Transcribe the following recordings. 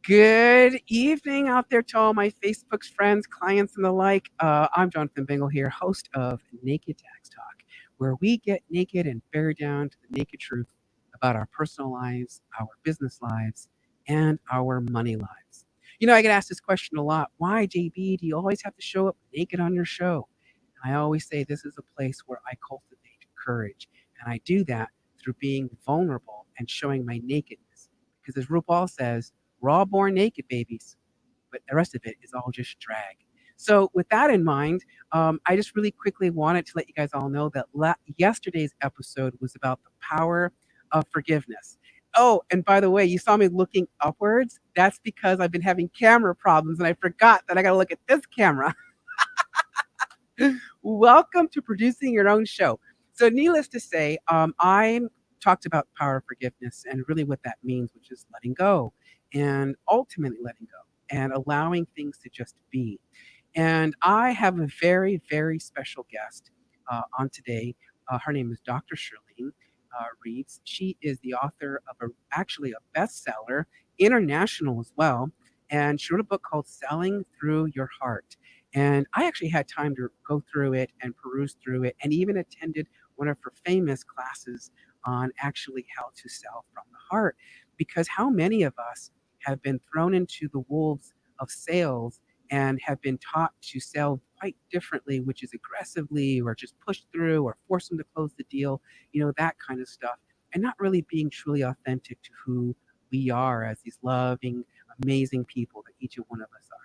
Good evening out there to all my Facebook's friends, clients, and the like. I'm Jonathan Bingle here, host of Naked Tax Talk, where we get naked and bare down to the naked truth about our personal lives, our business lives, and our money lives. You know, I get asked this question a lot. Why, JB, do you always have to show up naked on your show? And I always say this is a place where I cultivate courage, and I do that through being vulnerable and showing my nakedness. Because as RuPaul says, we're all born naked babies, but the rest of it is all just drag. So, with that in mind, I just really quickly wanted to let you guys all know that yesterday's episode was about the power of forgiveness. Oh, and by the way, you saw me looking upwards. That's because I've been having camera problems and I forgot that I got to look at this camera. Welcome to producing your own show. So, needless to say, I talked about power of forgiveness and really what that means, which is letting go and ultimately letting go and allowing things to just be. And I have a very, very special guest on today. Her name is Dr. Shirlene Reeves. She is the author of actually a bestseller, international as well. And she wrote a book called Selling Through Your Heart. And I actually had time to go through it and peruse through it and even attended one of her famous classes on actually how to sell from the heart. Because how many of us have been thrown into the wolves of sales and have been taught to sell quite differently, which is aggressively or just push through or force them to close the deal, that kind of stuff, and not really being truly authentic to who we are as these loving, amazing people that each one of us are.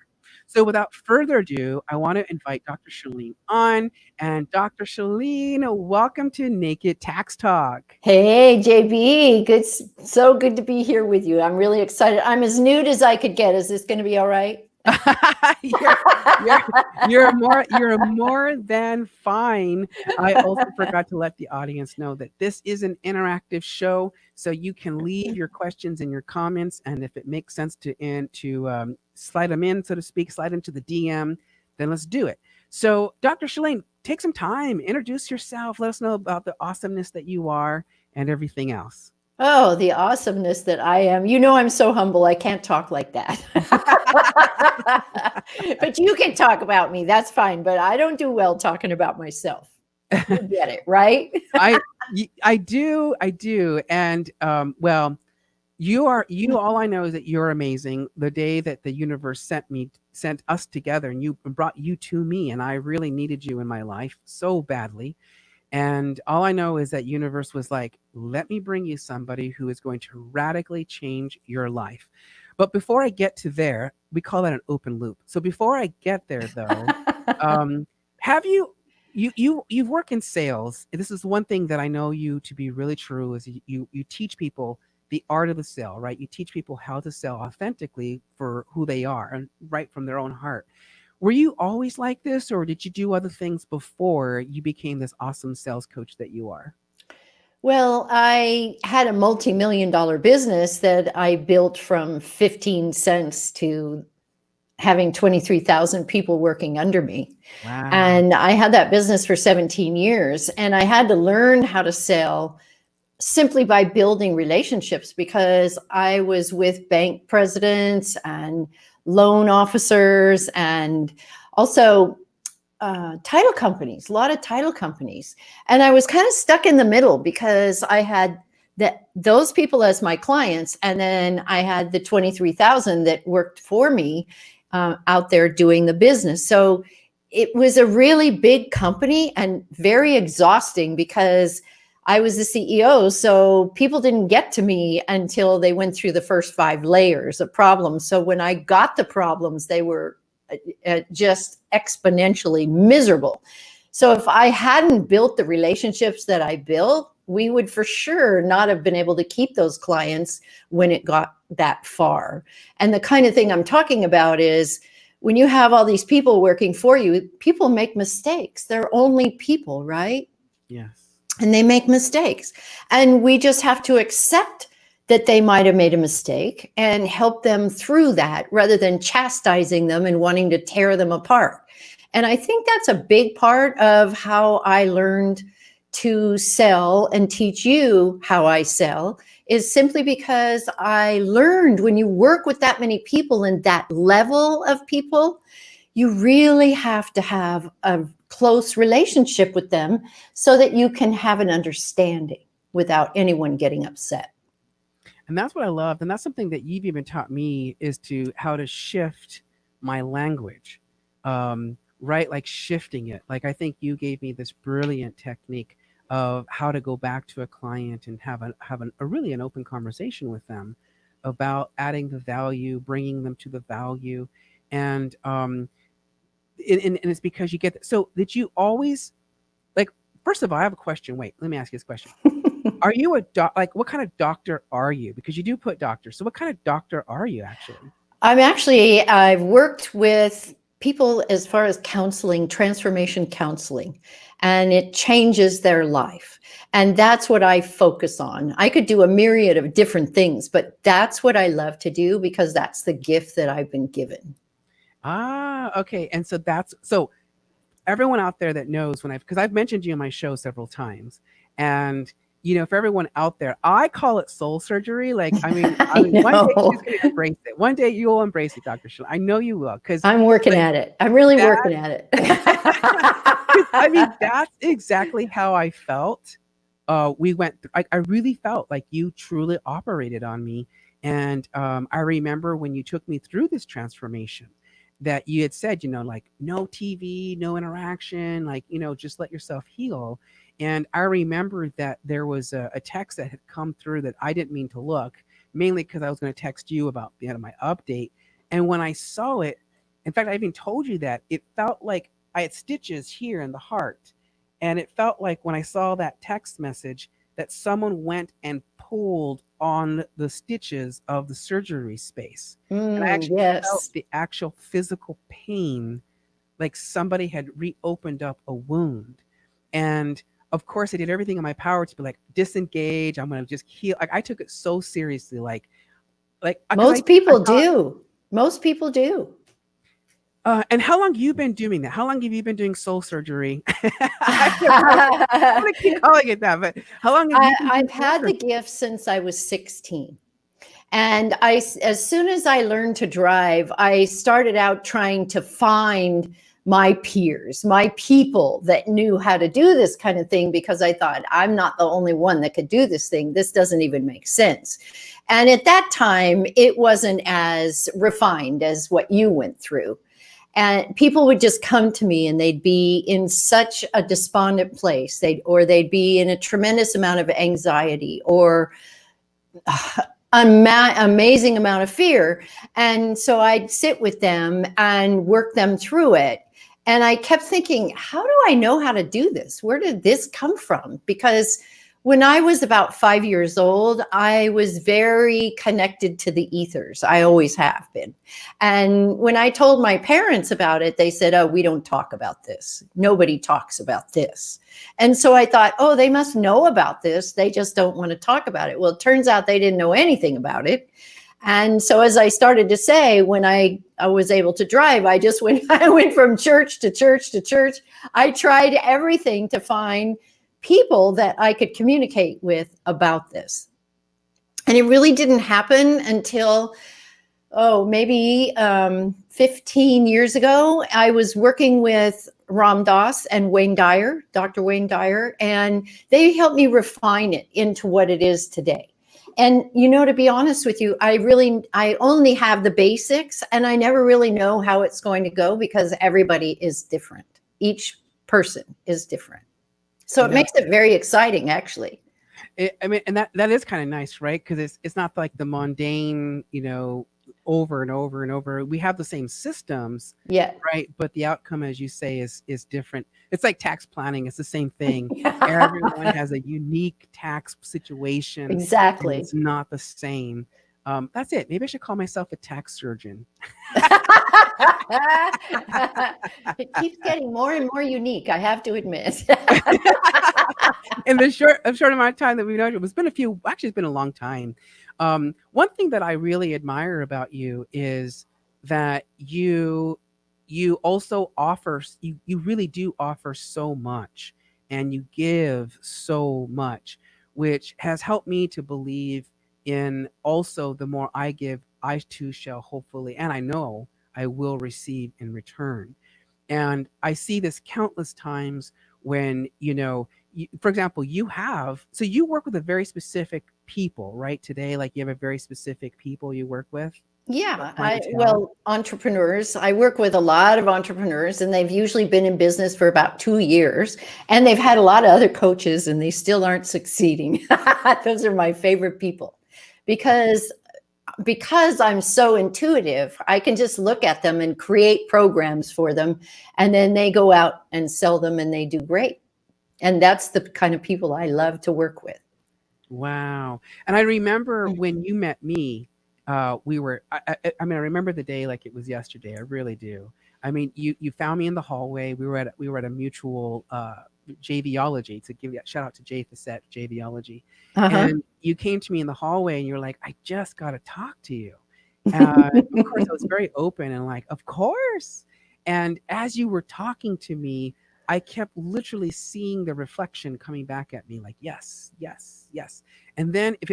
So without further ado, I want to invite Dr. Shirlene on. And Dr. Shirlene, welcome to Naked Tax Talk. Hey, JB, so good to be here with you. I'm really excited. I'm as nude as I could get. Is this going to be all right? you're more than fine. I also forgot to let the audience know that this is an interactive show, so you can leave your questions and your comments, and if it makes sense to slide them in, so to speak, slide into the DM, then let's do it. So, Dr. Shirlene, take some time, introduce yourself, let us know about the awesomeness that you are and everything else. Oh, the awesomeness that I am. I'm so humble. I can't talk like that. But you can talk about me. That's fine. But I don't do well talking about myself. You get it, right? I do. And well, all I know is that you're amazing. The day that the universe sent us together and brought you to me, and I really needed you in my life so badly. And all I know is that universe was like, let me bring you somebody who is going to radically change your life. But before I get to there, we call that an open loop. So before I get there, though, have you've worked in sales. This is one thing that I know you to be really true is you teach people the art of the sale, right? You teach people how to sell authentically for who they are and right from their own heart. Were you always like this, or did you do other things before you became this awesome sales coach that you are? Well, I had a multi-million-dollar business that I built from 15 cents to having 23,000 people working under me. Wow. And I had that business for 17 years. And I had to learn how to sell simply by building relationships, because I was with bank presidents and loan officers and also title companies, a lot of title companies. And I was kind of stuck in the middle because I had those people as my clients. And then I had the 23,000 that worked for me out there doing the business. So it was a really big company and very exhausting because I was the CEO. So people didn't get to me until they went through the first 5 layers of problems. So when I got the problems, they were just exponentially miserable. So if I hadn't built the relationships that I built, we would for sure not have been able to keep those clients when it got that far. And the kind of thing I'm talking about is when you have all these people working for you, people make mistakes. They're only people, right? Yes. And they make mistakes. And we just have to accept that they might have made a mistake and help them through that rather than chastising them and wanting to tear them apart. And I think that's a big part of how I learned to sell and teach you how I sell, is simply because I learned when you work with that many people and that level of people, you really have to have a close relationship with them so that you can have an understanding without anyone getting upset. And that's what I loved, and that's something that you've even taught me is to how to shift my language, right? Like shifting it. Like I think you gave me this brilliant technique of how to go back to a client and a really an open conversation with them about adding the value, bringing them to the value, and and it's because you get. So did you always like? First of all, I have a question. Wait, let me ask you this question. Are you a doc? Like, what kind of doctor are you? Because you do put doctor. So, what kind of doctor are you actually? I've worked with people as far as counseling, transformation counseling, and it changes their life. And that's what I focus on. I could do a myriad of different things, but that's what I love to do because that's the gift that I've been given. Ah, okay. And so that's so everyone out there that knows when because I've mentioned you in my show several times, and for everyone out there, I call it soul surgery. Like, I I mean, one day she's know. gonna embrace it. One day you will embrace it, Dr. Shirley. I know you will, because I'm working like at it. I'm really that. working at it. 'Cause, I mean, that's exactly how I felt. We went through, I really felt like you truly operated on me. And I remember when you took me through this transformation that you had said, like no TV, no interaction, like, just let yourself heal. And I remember that there was a text that had come through that I didn't mean to look, mainly because I was going to text you about the end of my update. And when I saw it, in fact, I even told you that it felt like I had stitches here in the heart. And it felt like when I saw that text message that someone went and pulled on the stitches of the surgery space. And I actually felt Yes. the actual physical pain, like somebody had reopened up a wound. And of course, I did everything in my power to be like, disengage. I'm going to just heal. Like, I took it so seriously. Because Most I people thought, do. Most people do. and how long you been doing that? How long have you been doing soul surgery? I'm gonna keep I, calling it that, but how long have you been doing I've soul had the surgery? gift since I was 16. And as soon as I learned to drive, I started out trying to find my peers, my people that knew how to do this kind of thing, because I thought, I'm not the only one that could do this thing. This doesn't even make sense. And at that time, it wasn't as refined as what you went through. And people would just come to me and they'd be in such a despondent place. They'd be in a tremendous amount of anxiety or amazing amount of fear. And so I'd sit with them and work them through it. And I kept thinking, how do I know how to do this? Where did this come from? Because when I was about 5 years old, I was very connected to the ethers. I always have been. And when I told my parents about it, they said, oh, we don't talk about this. Nobody talks about this. And so I thought, oh, they must know about this. They just don't want to talk about it. Well, it turns out they didn't know anything about it. And so as I started to say, when I was able to drive, I went from church to church to church. I tried everything to find people that I could communicate with about this. And it really didn't happen until, maybe 15 years ago. I was working with Ram Dass and Wayne Dyer, Dr. Wayne Dyer, and they helped me refine it into what it is today. And to be honest with you, I only have the basics, and I never really know how it's going to go because everybody is different. Each person is different. So You it know, makes it very exciting, actually. I mean, and that is kind of nice, right? Because it's not like the mundane, over and over and over. We have the same systems, Yeah. right? But the outcome, as you say, is different. It's like tax planning. It's the same thing. Everyone has a unique tax situation, and Exactly. it's not the same. That's it. Maybe I should call myself a tax surgeon. It keeps getting more and more unique, I have to admit. In the short amount of time that we've known you, it's been a few. Actually, it's been a long time. One thing that I really admire about you is that you also offer you really do offer so much, and you give so much, which has helped me to believe. in also the more I give, I too shall hopefully, and I know I will receive in return. And I see this countless times when, for example, so you work with a very specific people, right? Today, like you have a very specific people you work with, or Yeah, clientele. entrepreneurs. I work with a lot of entrepreneurs, and they've usually been in business for about 2 years, and they've had a lot of other coaches, and they still aren't succeeding. Those are my favorite people because I'm so intuitive. I can just look at them and create programs for them, and then they go out and sell them, and they do great. And that's the kind of people I love to work with. Wow. And I remember when you met me, we were, I mean, I remember the day like it was yesterday. I really do. I mean, you found me in the hallway. We were at a mutual, JVology, to give you a shout out to Jay Facette, JVology. Uh-huh. And you came to me in the hallway and you're like, I just got to talk to you. Of course, I was very open and like, of course. And as you were talking to me, I kept literally seeing the reflection coming back at me like, yes, yes, yes. And then if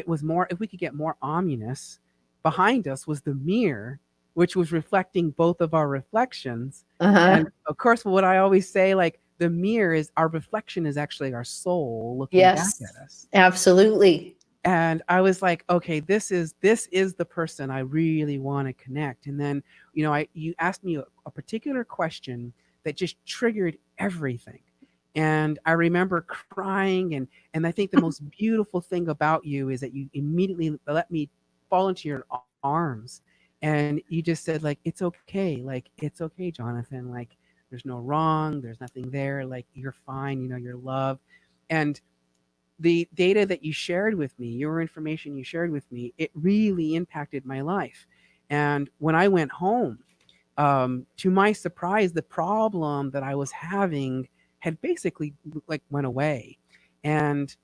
we could get more ominous, behind us was the mirror, which was reflecting both of our reflections. Uh-huh. And of course, what I always say, like the mirror is our reflection is actually our soul looking back Yes, at us. absolutely. And I was like, okay, this is the person I really want to connect. And then, you asked me a particular question that just triggered everything. And I remember crying, and I think the most beautiful thing about you is that you immediately let me fall into your arms, and you just said like, it's okay, like it's okay, Jonathan, like there's no wrong, there's nothing there, like you're fine, you're loved. And the data that you shared with me, your information you shared with me, it really impacted my life. And when I went home, to my surprise, the problem that I was having had basically like went away. And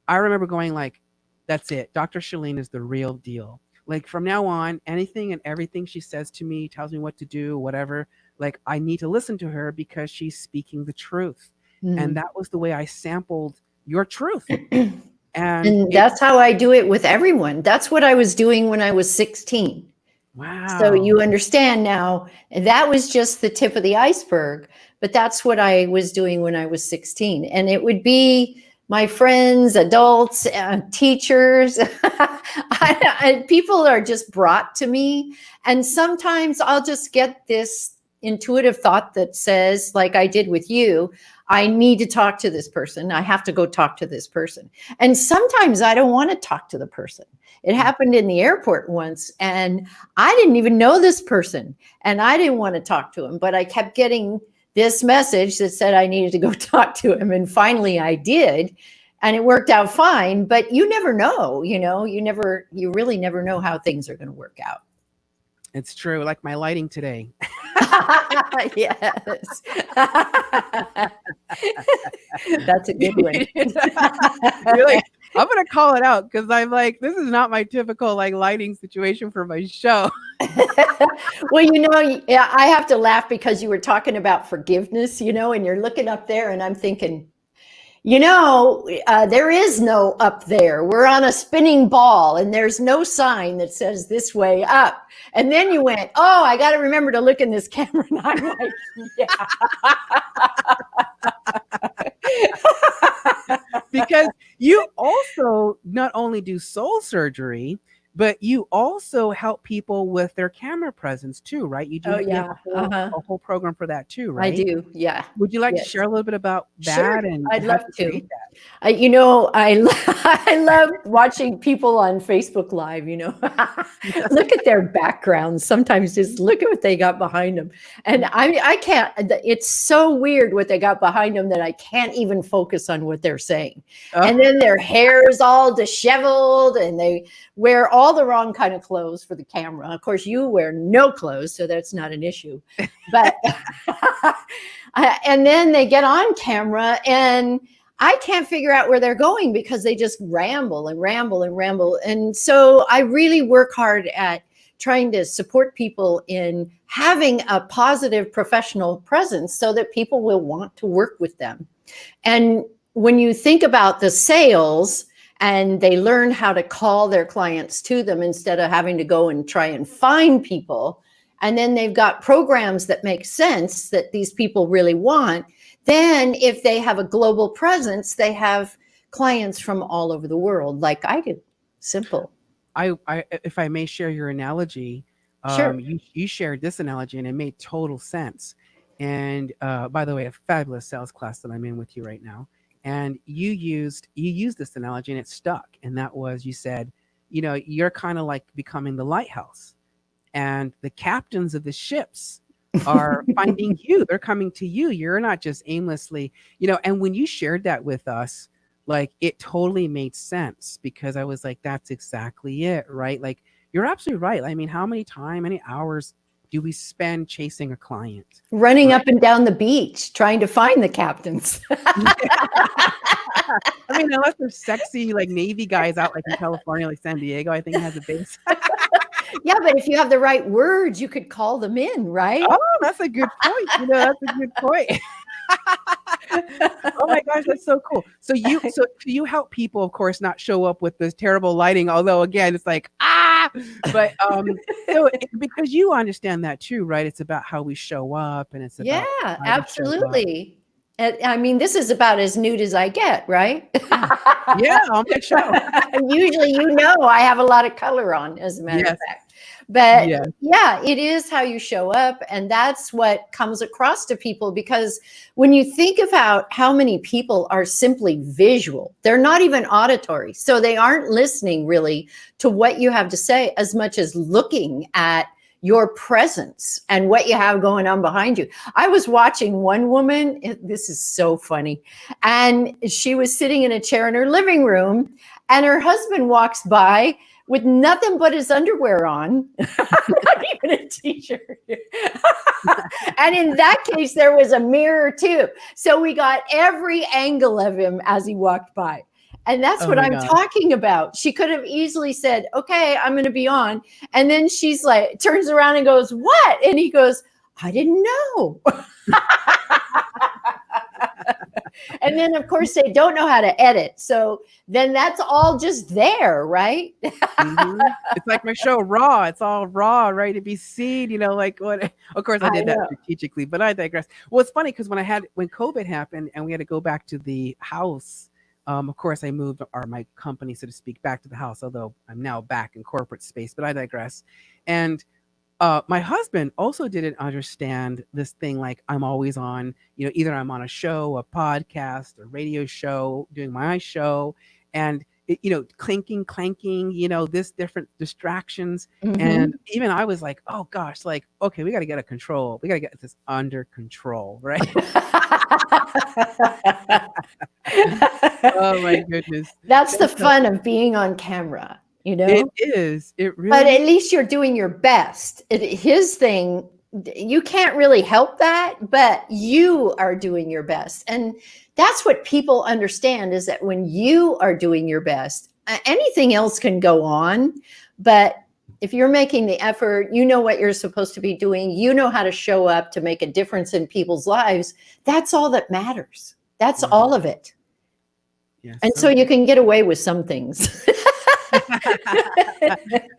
I remember going like, that's it. Dr. Shirlene is the real deal. Like from now on, anything and everything she says to me, tells me what to do, whatever, like I need to listen to her because she's speaking the truth. And Mm. that was the way I sampled your truth. And And it, that's how I do it with everyone. That's what I was doing when I was 16. So wow. you understand now, that was just the tip of the iceberg, but that's what I was doing when I was 16. And it would be my friends, adults, teachers. People are just brought to me. And sometimes I'll just get this intuitive thought that says, like I did with you, I need to talk to this person. I have to go talk to this person. And sometimes I don't want to talk to the person. It happened in the airport once, and I didn't even know this person, and I didn't want to talk to him, but I kept getting this message that said I needed to go talk to him. And finally I did, and it worked out fine. But you never know, you really never know how things are going to work out. It's true. Like my lighting today. Yes. That's a good one. You're like, I'm gonna call it out because I'm like, this is not my typical like lighting situation for my show. Well, yeah, I have to laugh because you were talking about forgiveness, and you're looking up there, and I'm thinking, there is no up there. We're on a spinning ball, and there's no sign that says this way up. And then you went, oh, I got to remember to look in this camera. And I'm like, yeah. Because you also not only do soul surgery, but you also help people with their camera presence too, right? Oh, You have yeah. Uh-huh. a whole program for that too, I right? do. Yeah. Would you like to share Yes. a little bit about Sure. that and I'd how love you to. create that? I love watching people on Facebook Live, look at their backgrounds. Sometimes just look at what they got behind them. And I can't, it's so weird what they got behind them that I can't even focus on what they're saying. Oh, And then their hair is all disheveled, and they wear all the wrong kind of clothes for the camera. Of course, you wear no clothes, so that's not an issue. But, and then they get on camera, and I can't figure out where they're going because they just ramble and ramble and ramble. And so I really work hard at trying to support people in having a positive professional presence so that people will want to work with them. And when you think about the sales and they learn how to call their clients to them instead of having to go and try and find people. And then they've got programs that make sense that these people really want. Then, if they have a global presence, they have clients from all over the world, like I do. Simple. If I may share your analogy, Sure. you shared this analogy and it made total sense. And by the way, a fabulous sales class that I'm in with you right now. And you used this analogy and it stuck. And that was, you said, you're kind of like becoming the lighthouse, and the captains of the ships are finding you. They're coming to you. You're not just aimlessly, and when you shared that with us, like, it totally made sense, because I was like, that's exactly it, right? Like, you're absolutely right. I mean, how many hours do we spend chasing a client, Running right? up and down the beach trying to find the captains. I mean, unless they're sexy, like Navy guys out like in California, like San Diego, I think has a base. Yeah, but if you have the right words, you could call them in, right? Oh, that's a good point. That's a good point. Oh my gosh, that's so cool. So you help people, of course, not show up with this terrible lighting, although again, it's like, but because you understand that too, right? It's about how we show up, and it's Yeah, about how we show up. absolutely. And, I mean, this is about as nude as I get, right? Yeah. Yeah, on my show. Usually, I have a lot of color on, as a matter of Yes. fact. But Yes. yeah, it is how you show up. And that's what comes across to people, because when you think about how many people are simply visual, they're not even auditory. So they aren't listening really to what you have to say as much as looking at your presence and what you have going on behind you. I was watching one woman, this is so funny, and she was sitting in a chair in her living room, and her husband walks by with nothing but his underwear on, not even a t-shirt. And in that case, there was a mirror too. So we got every angle of him as he walked by. And that's Oh what my I'm gosh. talking about. She could have easily said, okay, I'm going to be on. And then she's like, turns around and goes, what? And he goes, I didn't know. And then, of course, they don't know how to edit. So then that's all just there, right? It's like my show Raw. It's all raw, right? To be seen, like what. Of course, I I did that know. strategically, but I digress. Well, it's funny because when COVID happened and we had to go back to the house, of course, I moved my company, so to speak, back to the house. Although I'm now back in corporate space, but I digress. And my husband also didn't understand this thing, like I'm always on, either I'm on a show, a podcast, a radio show, doing my show, and clinking, clanking, this different distractions. And Mhm. even I was like, oh gosh, like, okay, we got to get a control. We got to get this under control, right? Oh my goodness. That's the And so fun of being on camera, you it know? is, it But really at is. least you're doing your best. His thing, you can't really help that, but you are doing your best. And that's what people understand, is that when you are doing your best, anything else can go on. But if you're making the effort, you know what you're supposed to be doing, you know how to show up to make a difference in people's lives. That's all that matters. That's Wow. all of it. Yes, And so so you good. can get away with some things.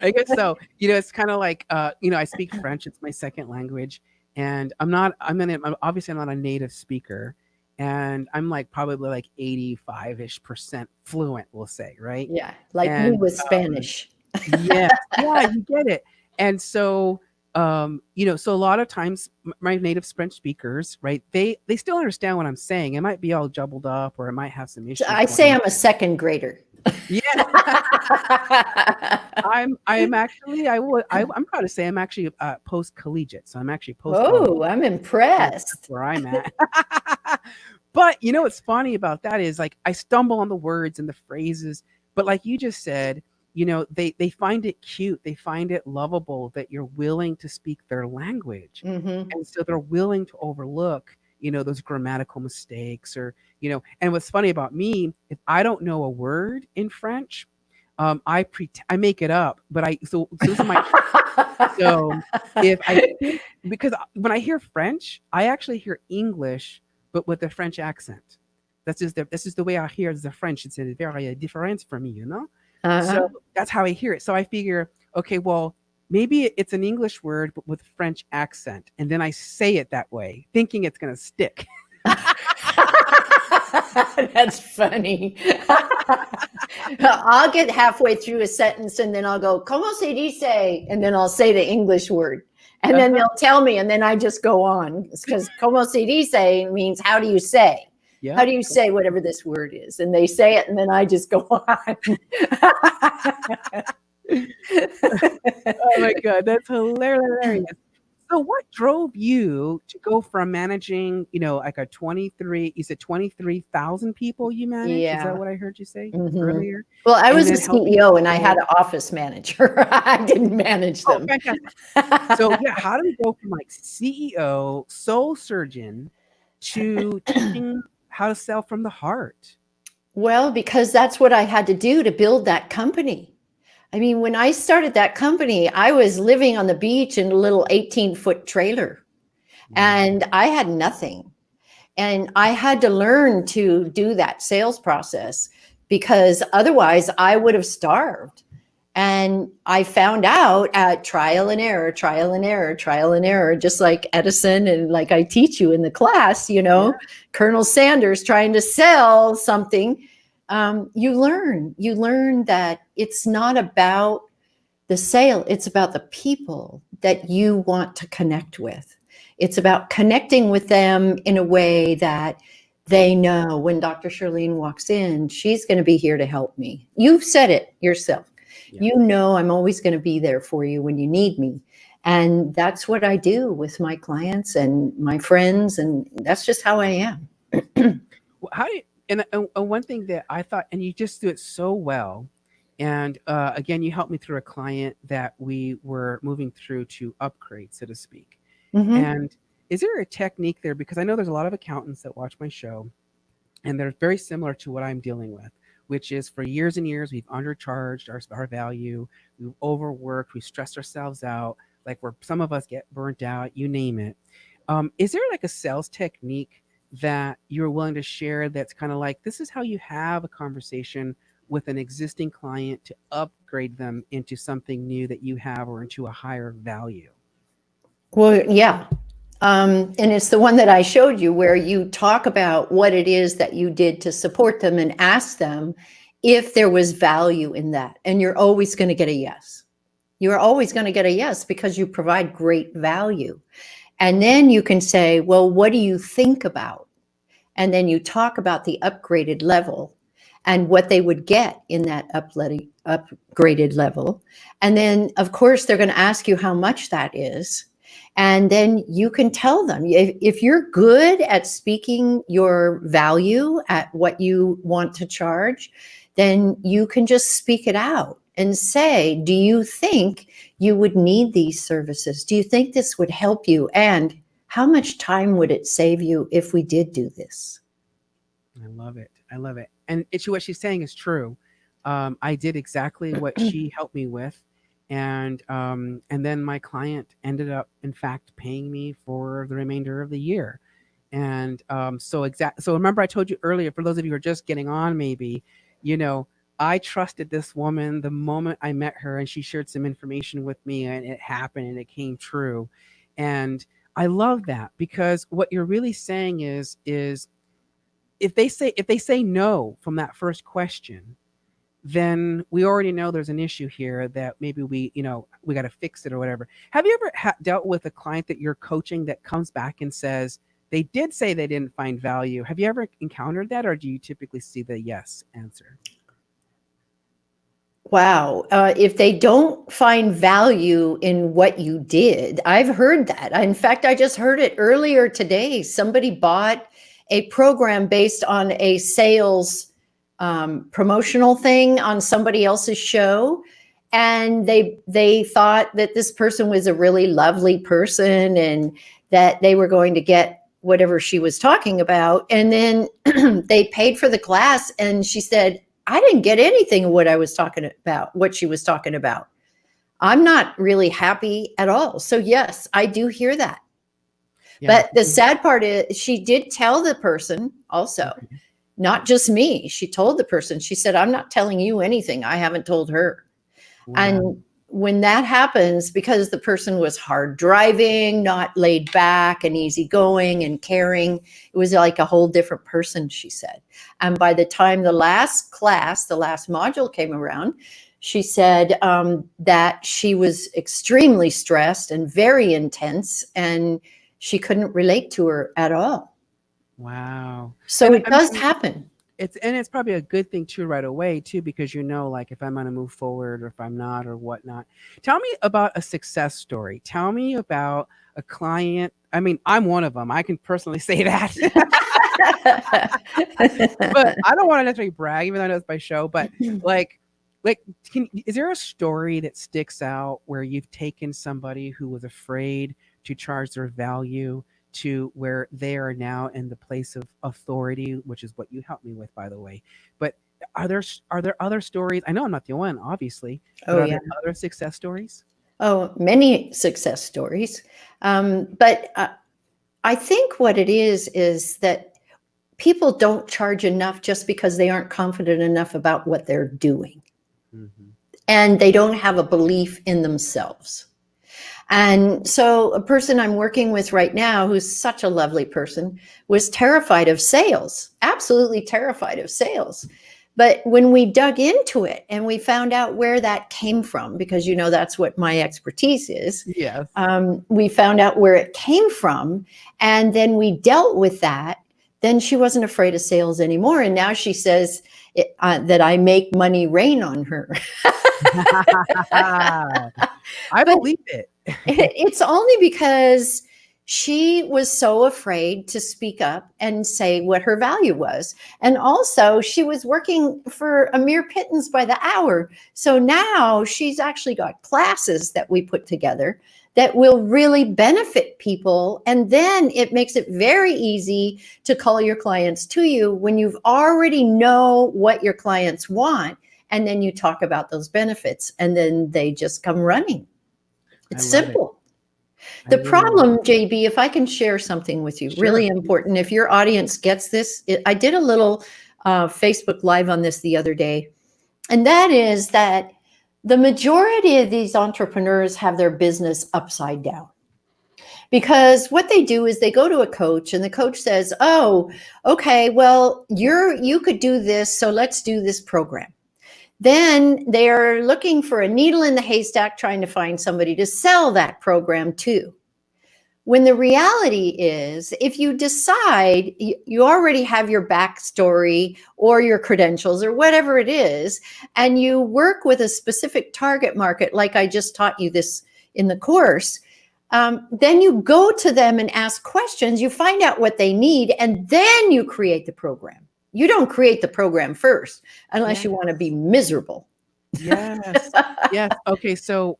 I guess so. It's kind of like, I speak French. It's my second language, and obviously I'm not a native speaker, and I'm like probably like 85-ish% fluent, we'll say, right? Yeah, like me And with Spanish. yes, yeah, you get it. And so, so a lot of times my native French speakers, right? They still understand what I'm saying. It might be all jumbled up, or it might have some So issues I going say on. I'm a second grader. Yeah. I'm actually I'm proud to say I'm actually post collegiate, so I'm actually post college. Oh, I'm So that's impressed. where I'm at. But what's funny about that is, like, I stumble on the words and the phrases, but like you just said, they find it cute, they find it lovable that you're willing to speak their language, Hmm. and so they're willing to overlook those grammatical mistakes, or and what's funny about me, if I don't know a word in French, I make it up, but so this is my trick. So if I think, because when I hear French, I actually hear English, but with a French accent. this is the way I hear the French. It's a very different for me, you know. So Uh-huh. that's how I hear it. So I figure, okay, well, maybe it's an English word but with French accent, and then I say it that way, thinking it's gonna stick. That's funny. I'll get halfway through a sentence and then I'll go, "Como se dice?" And then I'll say the English word. And then Uh-huh. they'll tell me, and then I just go on because "como se dice" means how do you say? How Yeah. do you say whatever this word is? And they say it, and then I just go on. Oh my god, that's hilarious. So what drove you to go from managing, like a 23, you said 23,000 people you manage? Is that Yeah. what I heard you say Mhm. earlier? Well, I And was a then helping CEO and I had people. an office manager. I didn't manage Oh, them. fantastic. So yeah, how do we go from like CEO, soul surgeon to teaching how to sell from the heart? Well, because that's what I had to do to build that company. I mean, when I started that company, I was living on the beach in a little 18-foot trailer Mm, and I had nothing. And I had to learn to do that sales process because otherwise I would have starved. And I found out at trial and error, trial and error, trial and error, just like Edison and like I teach you in the class, yeah. Colonel Sanders trying to sell something. You learn that it's not about the sale, it's about the people that you want to connect with. It's about connecting with them in a way that they know when Dr. Shirlene walks in, she's going to be here to help me. You've said it yourself. Yeah. You know, I'm always going to be there for you when you need me. And that's what I do with my clients and my friends. And that's just how I am. How do you, and one thing that I thought, and you just do it so well. And again, you helped me through a client that we were moving through to upgrade, so to speak. Mm-hmm. And is there a technique there? Because I know there's a lot of accountants that watch my show, and they're very similar to what I'm dealing with, which is for years and years we've undercharged our value, we've overworked, we stressed ourselves out, like where some of us get burnt out, you name it. Is there like a sales technique that you're willing to share that's kind of like this is how you have a conversation with an existing client to upgrade them into something new that you have or into a higher value? Well, yeah. And it's the one that I showed you where you talk about what it is that you did to support them and ask them if there was value in that. And you're always going to get a yes. You're always going to get a yes because you provide great value. And then you can say, well, what do you think about? And then you talk about the upgraded level and what they would get in that upgraded level. And then, of course, they're going to ask you how much that is. And then you can tell them if you're good at speaking your value at what you want to charge, then you can just speak it out and say, do you think you would need these services? Do you think this would help you? And how much time would it save you if we did do this? I love it. I love it. And it's what she's saying is true. I did exactly what she helped me with, and then my client ended up, in fact, paying me for the remainder of the year. And so remember I told you earlier, for those of you who are just getting on, maybe, you know, I trusted this woman the moment I met her, and she shared some information with me, and it happened, and it came true. And I love that because what you're really saying is if they say no from that first question, then we already know there's an issue here that maybe we got to fix it or whatever. Have you ever dealt with a client that you're coaching that comes back and says they did say they didn't find value? Have you ever encountered that, or do you typically see the yes answer? Wow. If they don't find value in what you did, I've heard that. In fact, I just heard it earlier today. Somebody bought a program based on a sales promotional thing on somebody else's show. And they thought that this person was a really lovely person and that they were going to get whatever she was talking about. And then they paid for the class and she said, I didn't get anything of what I was talking about, what she was talking about. I'm not really happy at all. So, yes, I do hear that. Yeah. But the sad part is she did tell the person also Okay. not just me. She told the person, she said, I'm not telling you anything I haven't told her. Wow. And when that happens, because the person was hard driving, not laid back and easygoing and caring, it was like a whole different person, she said. And by the time the last class, the last module came around, she said that she was extremely stressed and very intense, and she couldn't relate to her at all. Wow. So And it I does mean, happen. it's probably a good thing too right away too, because you know, like if I'm going to move forward or if I'm not or whatnot. Tell me about a success story. Tell me about a client. I mean, I'm one of them. I can personally say that. But I don't want to necessarily brag, even though I know it's my show. But like, like, is there a story that sticks out where you've taken somebody who was afraid to charge their value to where they are now in the place of authority, which is what you helped me with, by the way. But are there other stories? I know I'm not the only one, obviously, but Oh, are yeah. there other success stories? Oh, many success stories. But I think what it is that people don't charge enough just because they aren't confident enough about what they're doing, Hmm. and they don't have a belief in themselves. And so, a person I'm working with right now, who's such a lovely person, was terrified of sales, absolutely terrified of sales. But when we dug into it and we found out where that came from, because that's what my expertise is, Yes. we found out where it came from, and then we dealt with that. Then she wasn't afraid of sales anymore. And now she says that I make money rain on her. I But believe it. it's only because she was so afraid to speak up and say what her value was. And also, she was working for a mere pittance by the hour. So now she's actually got classes that we put together that will really benefit people. And then it makes it very easy to call your clients to you when you've already know what your clients want. And then you talk about those benefits, and then they just come running. I It's love it. simple. I The really love problem, it. JB, if I can share something with you, Sure. really important, if your audience gets this, I did a little Facebook Live on this the other day, and that is that the majority of these entrepreneurs have their business upside down. Because what they do is they go to a coach, and the coach says, "Oh, okay, well, you could do this, so let's do this program." Then they're looking for a needle in the haystack, trying to find somebody to sell that program to. When the reality is, if you decide you already have your backstory or your credentials or whatever it is, and you work with a specific target market, like I just taught you this in the course, then you go to them and ask questions, you find out what they need, and then you create the program. You don't create the program first unless Yeah. you want to be miserable. Yes. Yes. Okay. So,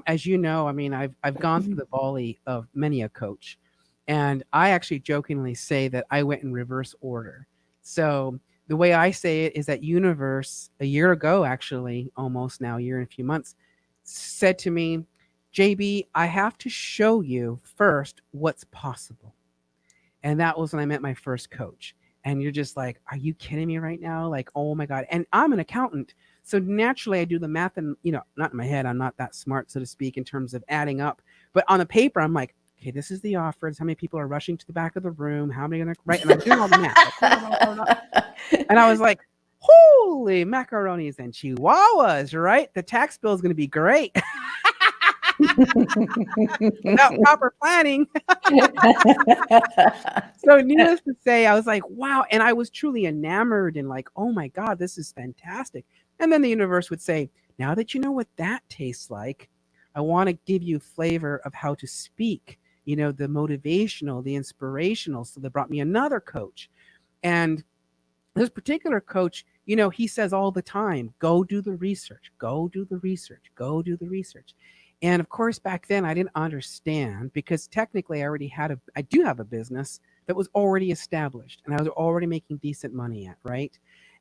as you know, I mean, I've gone through the volley of many a coach, and I actually jokingly say that I went in reverse order. So the way I say it is that universe a year ago, actually, almost now, a year and a few months, said to me, "JB, I have to show you first what's possible." And that was when I met my first coach. And you're just like, are you kidding me right now? Like, oh my God. And I'm an accountant. So naturally I do the math and, not in my head. I'm not that smart, so to speak, in terms of adding up. But on the paper, I'm like, okay, this is the offers. How many people are rushing to the back of the room? How many are going to, right? And I'm doing all the math. Like, and I was like, holy macaronis and chihuahuas, right? The tax bill is going to be great without proper planning. So needless to say, I was like, wow. And I was truly enamored and like, oh my God, this is fantastic. And then the universe would say, now that you know what that tastes like, I want to give you flavor of how to speak, the motivational, the inspirational. So they brought me another coach. And this particular coach, he says all the time, go do the research, go do the research, go do the research. And of course, back then I didn't understand because technically I do have a business that was already established and I was already making decent money at, right?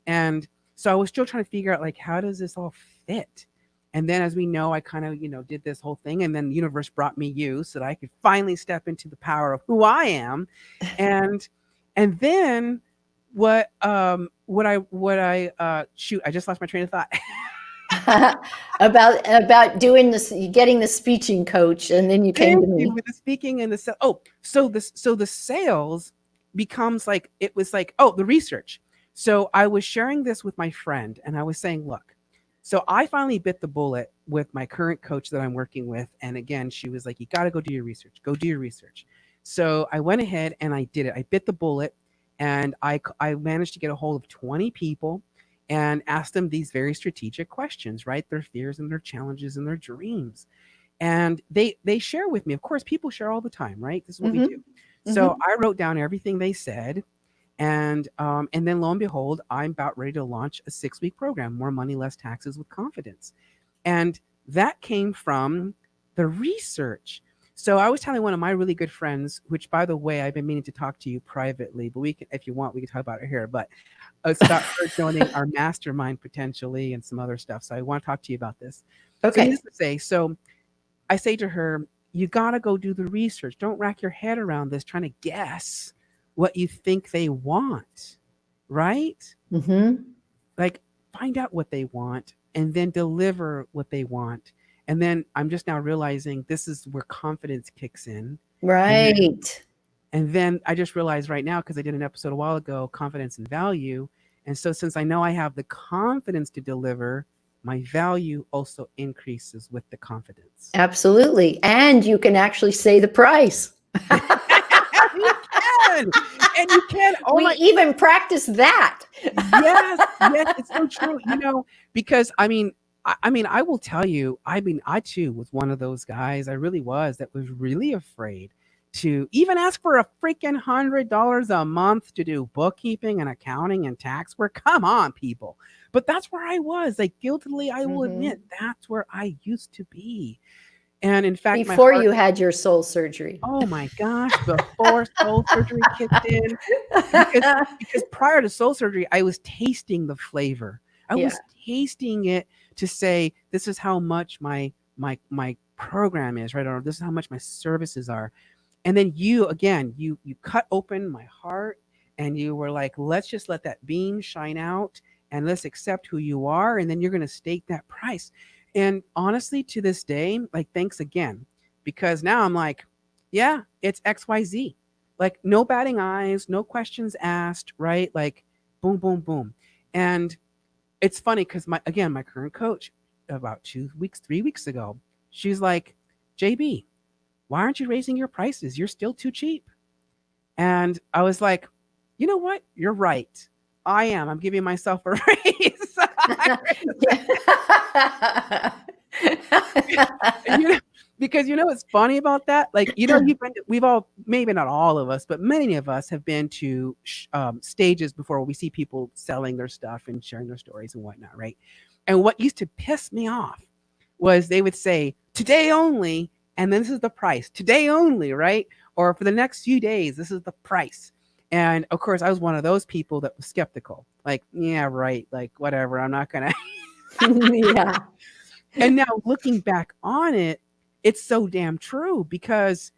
And so I was still trying to figure out like, how does this all fit? And then as we know, I kind of, did this whole thing and then the universe brought me you so that I could finally step into the power of who I am. And, and then shoot, I just lost my train of thought. about doing this, getting the speeching coach, and then you came Thank to you, me. with the speaking and the so the sales becomes like, it was like, oh, the research. So I was sharing this with my friend and I was saying, look, so I finally bit the bullet with my current coach that I'm working with. And again, she was like, you got to go do your research. Go do your research. So I went ahead and I did it. I bit the bullet, and I managed to get a hold of 20 people and asked them these very strategic questions, right? Their fears and their challenges and their dreams, and they share with me. Of course, people share all the time, right? This is what we do. Hmm. So Hmm. I wrote down everything they said, and then lo and behold, I'm about ready to launch a 6-week program, More Money, Less Taxes with Confidence, and that came from the research. So I was telling one of my really good friends, which by the way, I've been meaning to talk to you privately, but we can, if you want, we can talk about it here. But it's about her joining our mastermind potentially and some other stuff. So I want to talk to you about this. So needless Okay. to say, so I say to her, you got to go do the research. Don't rack your head around this trying to guess what you think they want, right? Hmm. Like, find out what they want and then deliver what they want. And then I'm just now realizing this is where confidence kicks in. And then Right. I just realized right now, because I did an episode a while ago, confidence and value. And so since I know I have the confidence to deliver, my value also increases with the confidence. Absolutely. And you can actually say the price. You can, and you can. Oh We my, even practice that. yes, yes, it's so true. Because I will tell you. I too was one of those guys. I really was. That was really afraid to even ask for a freaking $100 a month to do bookkeeping and accounting and tax work. Come on, people. But that's where I was. Like, guiltily, I will admit Hmm. that's where I used to be. And in fact, my Before heart. you had your soul surgery. Oh my gosh, before soul surgery kicked in, because prior to soul surgery, I was tasting the flavor. I Yeah. was tasting it to say, this is how much my program is, right? Or this is how much my services are. And then you again, you cut open my heart, and you were like, let's just let that beam shine out, and let's accept who you are, and then you're going to stake that price. And honestly, to this day, like, thanks again, because now I'm like, yeah, it's XYZ. Like, no batting eyes, no questions asked, right? Like, boom, boom, boom. And it's funny because my current coach, about 2 weeks, 3 weeks ago, she's like, JB, why aren't you raising your prices? You're still too cheap. And I was like, you know what? You're right. I am. I'm giving myself a raise. you know, because what's funny about that? Like, we've all, maybe not all of us, but many of us have been to stages before where we see people selling their stuff and sharing their stories and whatnot, right? And what used to piss me off was they would say, today only, and then this is the price, today only, right? Or for the next few days, this is the price. And of course, I was one of those people that was skeptical. Like, yeah, right. Like, whatever. I'm not going to. Yeah. And now looking back on it, it's so damn true, because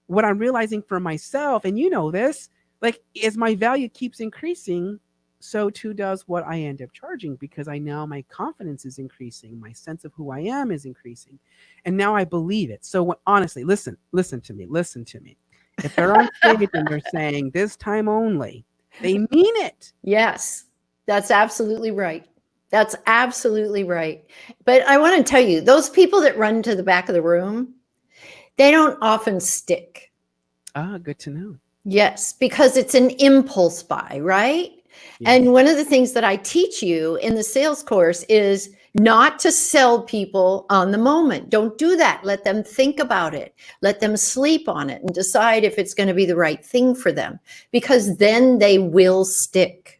what I'm realizing for myself, and this, like, as my value keeps increasing, so too does what I end up charging, because I now, my confidence is increasing, my sense of who I am is increasing, and now I believe it. So honestly, listen to me, listen to me. If they're on stage and they're saying this time only, they mean it. Yes, that's absolutely right. That's absolutely right. But I want to tell you, those people that run to the back of the room, they don't often stick. Ah, good to know. Yes, because it's an impulse buy, right? And Yes. one of the things that I teach you in the sales course is not to sell people on the moment. Don't do that. Let them think about it. Let them sleep on it and decide if it's going to be the right thing for them, because then they will stick.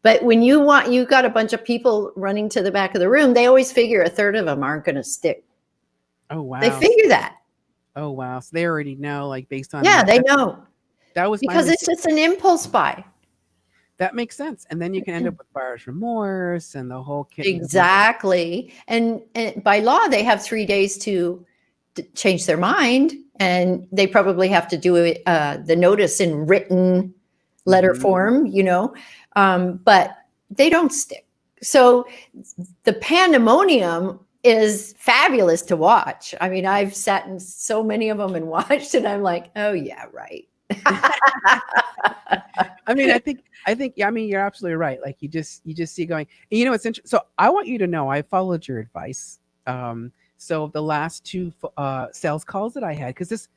But when you got a bunch of people running to the back of the room, they always figure a third of them aren't going to stick. Oh They wow. figure that. Oh wow. So they already know, like, based on Yeah, that. they know, That was my because it's mistake. just an impulse buy. That makes sense. And then you can end up with buyer's remorse and the whole kit and caboodle. Exactly. And by law, they have 3 days to change their mind. And they probably have to do it, the notice in written letter Hmm. form, but they don't stick. So the pandemonium is fabulous to watch. I mean, I've sat in so many of them and watched, and I'm like, oh yeah, right. I mean, yeah, I mean, you're absolutely right. Like you just see going, and it's interesting. So I want you to know I followed your advice. So the last two sales calls that I had, because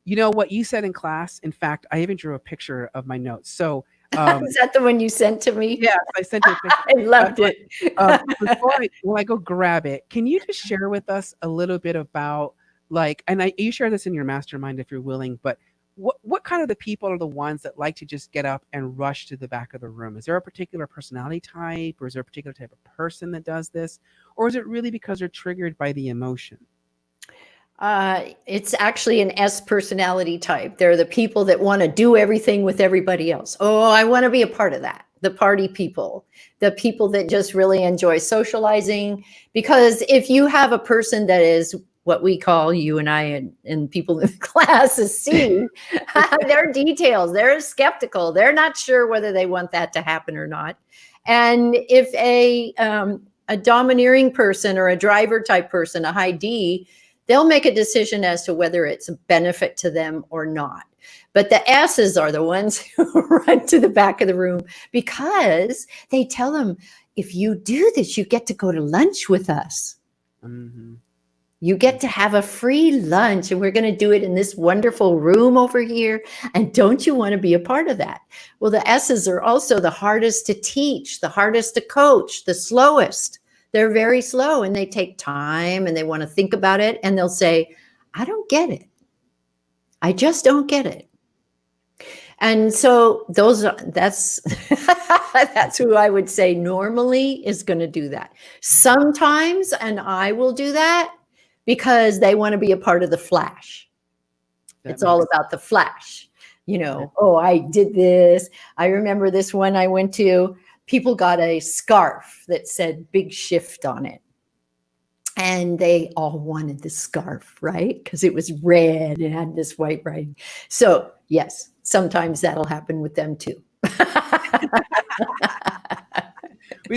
what you said in class. In fact, I even drew a picture of my notes. So Is that the one you sent to me? yes, I sent you a picture. I loved But it. when I go grab it, can you just share with us a little bit about, like, and you share this in your mastermind if you're willing, but what kind of the people are the ones that like to just get up and rush to the back of the room? Is there a particular personality type, or is there a particular type of person that does this, or is it really because they're triggered by the emotion? It's actually an S personality type. They're the people that want to do everything with everybody else. Oh, I want to be a part of that. The party people, the people that just really enjoy socializing. Because if you have a person that is what we call, you and I and people in the class is C, they're details. They're skeptical. They're not sure whether they want that to happen or not. And if a domineering person or a driver type person, a high D, they'll make a decision as to whether it's a benefit to them or not. But the S's are the ones who run to the back of the room because they tell them, if you do this, you get to go to lunch with us. Hmm. You get to have a free lunch, and we're going to do it in this wonderful room over here. And don't you want to be a part of that? Well, the S's are also the hardest to teach, the hardest to coach, the slowest. They're very slow, and they take time, and they want to think about it. And they'll say, I don't get it. I just don't get it. And so that's that's who I would say normally is going to do that. Sometimes, and I will do that because they want to be a part of the flash. That It's all makes about the flash. sense. Oh, I did this. I remember this one I went to, people got a scarf that said big shift on it. And they all wanted the scarf, right? Because it was red and had this white writing. So, yes, sometimes that'll happen with them too.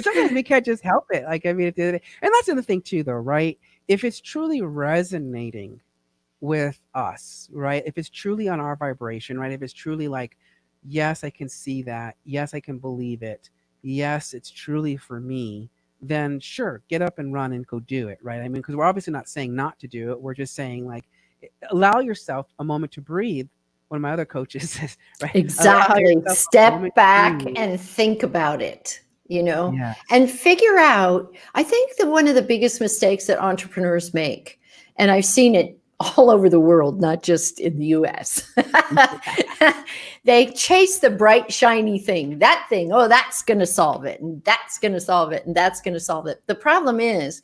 Sometimes we can't just help it. Like, I mean, at the end of the day, and that's the other thing too, though, right? If it's truly resonating with us, right? If it's truly on our vibration, right? If it's truly like, yes, I can see that. Yes, I can believe it. Yes, it's truly for me. Then sure, get up and run and go do it, right? I mean, because we're obviously not saying not to do it. We're just saying, like, allow yourself a moment to breathe. One of my other coaches says, right? Allow Exactly. yourself a moment Step to back breathe. and think about it, and Yes. figure out. I think that one of the biggest mistakes that entrepreneurs make, and I've seen it all over the world, not just in the US, they chase the bright, shiny thing. That thing, oh, that's going to solve it. And that's going to solve it. And that's going to solve it. The problem is,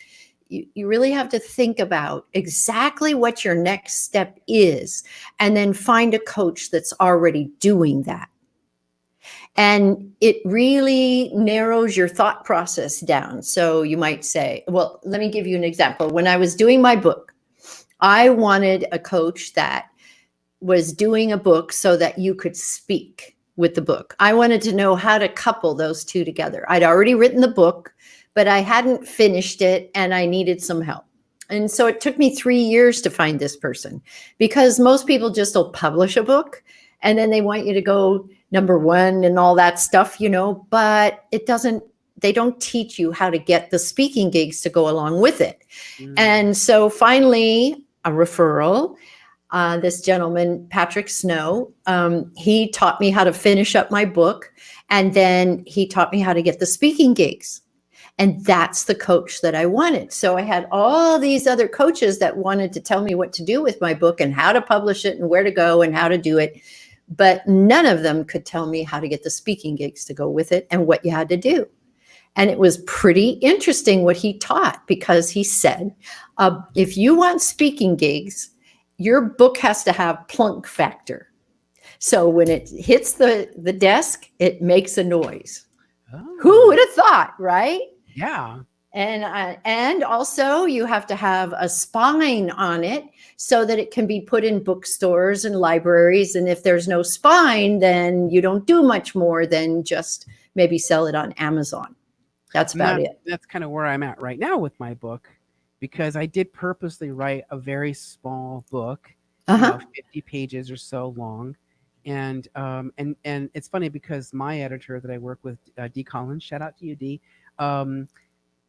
you really have to think about exactly what your next step is, and then find a coach that's already doing that. And it really narrows your thought process down. So you might say, well, let me give you an example. When I was doing my book, I wanted a coach that was doing a book so that you could speak with the book. I wanted to know how to couple those two together. I'd already written the book, but I hadn't finished it and I needed some help. And so it took me 3 years to find this person, because most people just will publish a book and then they want you to go number one and all that stuff, but they don't teach you how to get the speaking gigs to go along with it. Mm. And so finally, a referral, this gentleman, Patrick Snow, he taught me how to finish up my book. And then he taught me how to get the speaking gigs. And that's the coach that I wanted. So I had all these other coaches that wanted to tell me what to do with my book and how to publish it and where to go and how to do it. But none of them could tell me how to get the speaking gigs to go with it and what you had to do. And it was pretty interesting what he taught, because he said, if you want speaking gigs, your book has to have plunk factor. So when it hits the desk, it makes a noise. Who Oh, would have thought, right? yeah. And also you have to have a spine on it so that it can be put in bookstores and libraries. And if there's no spine, then you don't do much more than just maybe sell it on Amazon. That's And about it. that's kind of where I'm at right now with my book, because I did purposely write a very small book, Uh-huh. 50 pages or so long. And it's funny because my editor that I work with, D Collins, shout out to you, D. Um,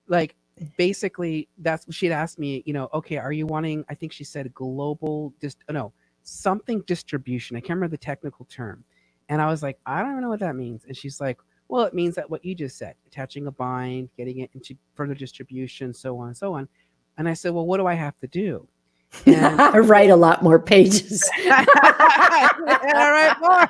like basically that's what she'd asked me, okay, are you wanting, I think she said global no, something distribution. I can't remember the technical term. And I was like, I don't know what that means. And she's like, well, it means that what you just said, attaching a bind, getting it into further distribution, so on and so on. And I said, well, what do I have to do? And Write a lot more pages. right, more,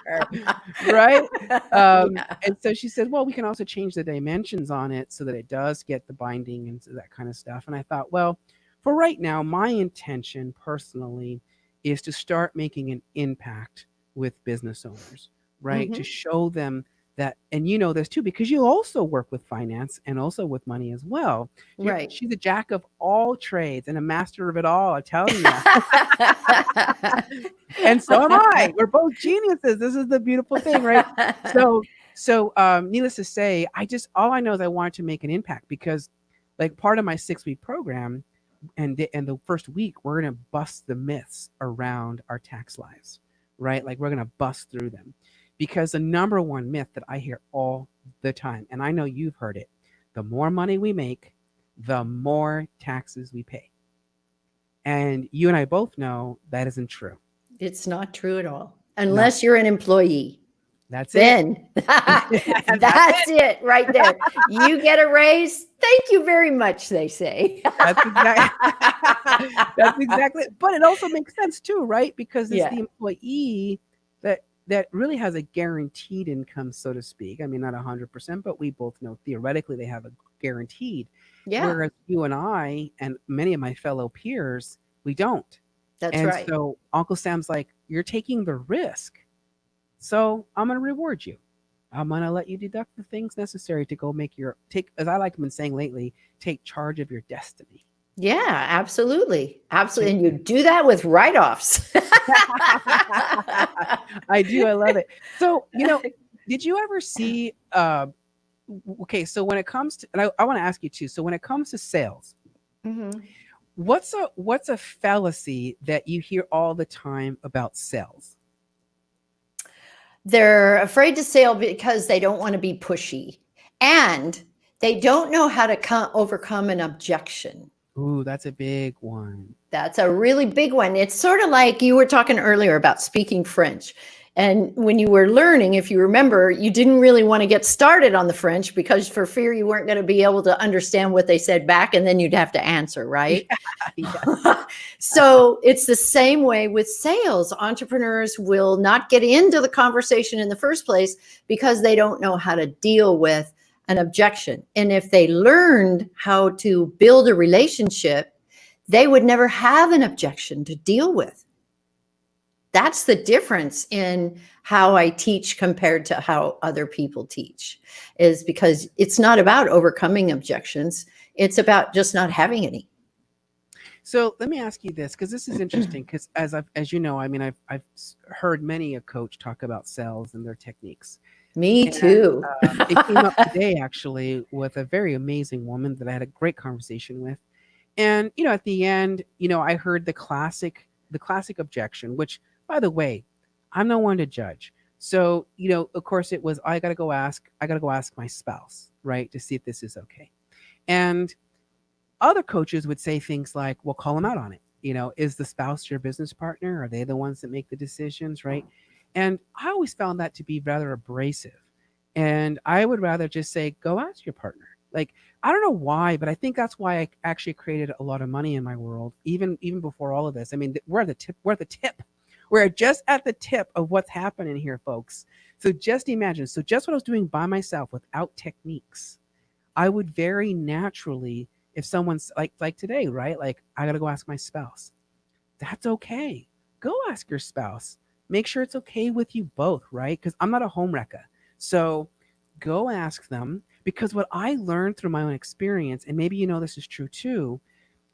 right. Yeah. And so she said, well, we can also change the dimensions on it so that it does get the binding and that kind of stuff. And I thought, well, for right now, my intention personally is to start making an impact with business owners, right? To Mhm. show them that, and you know this too, because you also work with finance and also with money as well. Right. She's a jack of all trades and a master of it all. I'm telling you. And so am I. We're both geniuses. This is the beautiful thing, right? So, needless to say, I just all I know is I wanted to make an impact because, like, part of my 6-week program, and the first week we're gonna bust the myths around our tax lives, right? Like we're gonna bust through them, because the number one myth that I hear all the time, and I know you've heard it, the more money we make, the more taxes we pay, and you and I both know that isn't true. It's not true at all, Not unless you're an employee. That's it. Then That's that's it. it right there. You get a raise. Thank you very much, they say. That's exactly that's exactly it. But it also makes sense too, right? Because it's Yeah. the employee that really has a guaranteed income, so to speak. I mean, not 100%, but we both know theoretically they have a guaranteed. Yeah, Whereas you and I and many of my fellow peers, we don't. that's And right. so Uncle Sam's like, you're taking the risk. So I'm gonna reward you. I'm gonna let you deduct the things necessary to go make your take, as I like been saying lately, take charge of your destiny. Yeah, absolutely. Absolutely. Take And you do that with write offs. I do. I love it. So, did you ever see? Okay, so when it comes to, and I want to ask you too. So when it comes to sales, Mhm. what's a fallacy that you hear all the time about sales? They're afraid to sell because they don't want to be pushy and they don't know how to overcome an objection. Ooh, that's a big one. That's a really big one. It's sort of like you were talking earlier about speaking French. And when you were learning, if you remember, you didn't really want to get started on the French because for fear you weren't going to be able to understand what they said back and then you'd have to answer, right? Yes. So it's the same way with sales. Entrepreneurs will not get into the conversation in the first place because they don't know how to deal with an objection. And if they learned how to build a relationship, they would never have an objection to deal with. That's the difference in how I teach compared to how other people teach, is because it's not about overcoming objections. It's about just not having any. So let me ask you this, because this is interesting. Because as you know, I mean, I've heard many a coach talk about sales and their techniques. Me And too. it came up today actually with a very amazing woman that I had a great conversation with. And at the end, I heard the classic objection, which, by the way, I'm no one to judge. So, of course, it was I got to go ask my spouse, right, to see if this is okay. And other coaches would say things like, well, call them out on it. Is the spouse your business partner? Are they the ones that make the decisions, right? And I always found that to be rather abrasive. And I would rather just say, go ask your partner. Like, I don't know why, but I think that's why I actually created a lot of money in my world, even before all of this. I mean, we're at the tip. We're at the tip. We're just at the tip of what's happening here, folks. So just imagine. So just what I was doing by myself without techniques, I would very naturally, if someone's like today, right? Like, I gotta go ask my spouse. That's okay. Go ask your spouse. Make sure it's okay with you both, right? Because I'm not a home wrecker. So go ask them. Because what I learned through my own experience, and maybe you know this is true too,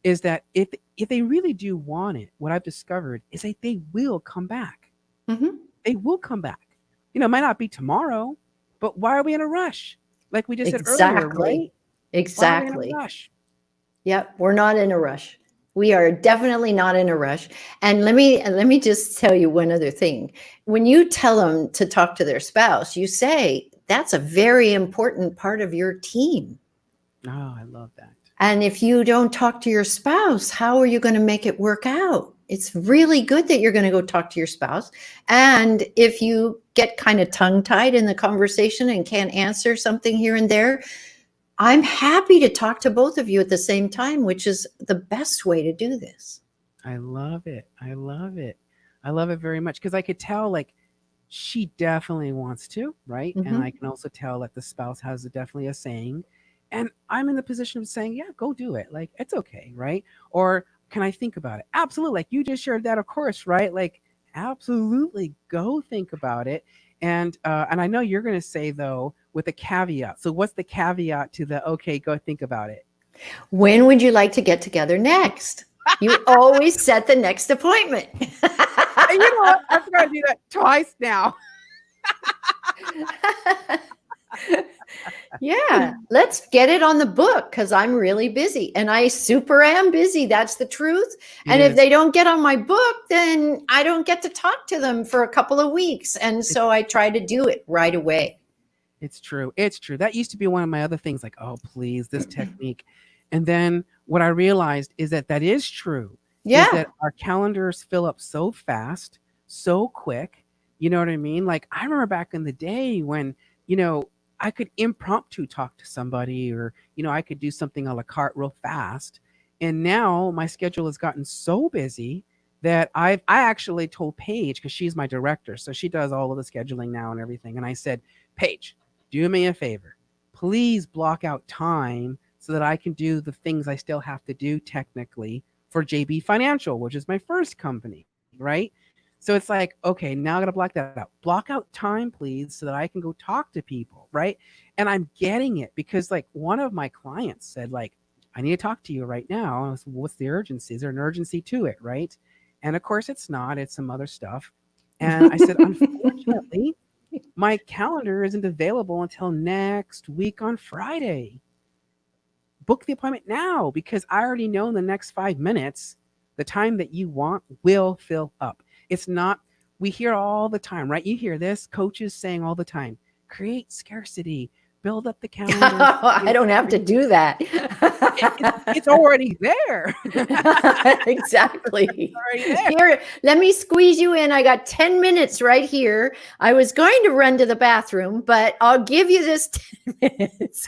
is that if they really do want it, what I've discovered is that they will come back. Mhm. They will come back. It might not be tomorrow, but why are we in a rush? Like we just said earlier, Exactly. right? Why are we in a Exactly. rush? Yep, we're not in a rush. We are definitely not in a rush. And let me just tell you one other thing. When you tell them to talk to their spouse, you say that's a very important part of your team. Oh, I love that. And if you don't talk to your spouse, how are you going to make it work out? It's really good that you're going to go talk to your spouse. And if you get kind of tongue tied in the conversation and can't answer something here and there, I'm happy to talk to both of you at the same time, which is the best way to do this. I love it. I love it. I love it very much because I could tell like she definitely wants to, right? And I Mhm. can also tell that the spouse has definitely a saying. And I'm in the position of saying, yeah, go do it. Like, it's okay, right? Or can I think about it? Absolutely. Like you just shared that, of course, right? Like, absolutely go think about it. And I know you're gonna say though, with a caveat. So what's the caveat to the okay, go think about it? When would you like to get together next? You always set the next appointment. And you know what? I've got to do that twice now. Yeah, let's get it on the book because I'm really busy and I super am busy. That's the truth. It And if is. they don't get on my book, then I don't get to talk to them for a couple of weeks. And It's so I try to do it right away. It's true. It's true. That used to be one of my other things, like, oh, please, this technique. And then what I realized is that that is true, is Yeah. that our calendars fill up so fast, so quick. You know what I mean? Like, I remember back in the day when, you know, I could impromptu talk to somebody or, I could do something a la carte real fast. And now my schedule has gotten so busy that I actually told Paige, because she's my director. So she does all of the scheduling now and everything. And I said, Paige, do me a favor. Please block out time so that I can do the things I still have to do technically for JB Financial, which is my first company, right? So it's like, okay, now I got to block that out. Block out time, please, so that I can go talk to people, right? And I'm getting it because, like, one of my clients said, like, I need to talk to you right now. I was, what's the urgency? Is there an urgency to it, right? And of course, it's not. It's some other stuff. And I said, unfortunately, my calendar isn't available until next week on Friday. Book the appointment now because I already know in the next 5 minutes, the time that you want will fill up. It's not, we hear all the time, right? You hear this, coaches saying all the time, create scarcity, build up the calendar. I don't have to do that. It's already there. Exactly. Already there. Here, let me squeeze you in. I got 10 minutes right here. I was going to run to the bathroom, but I'll give you this 10 minutes.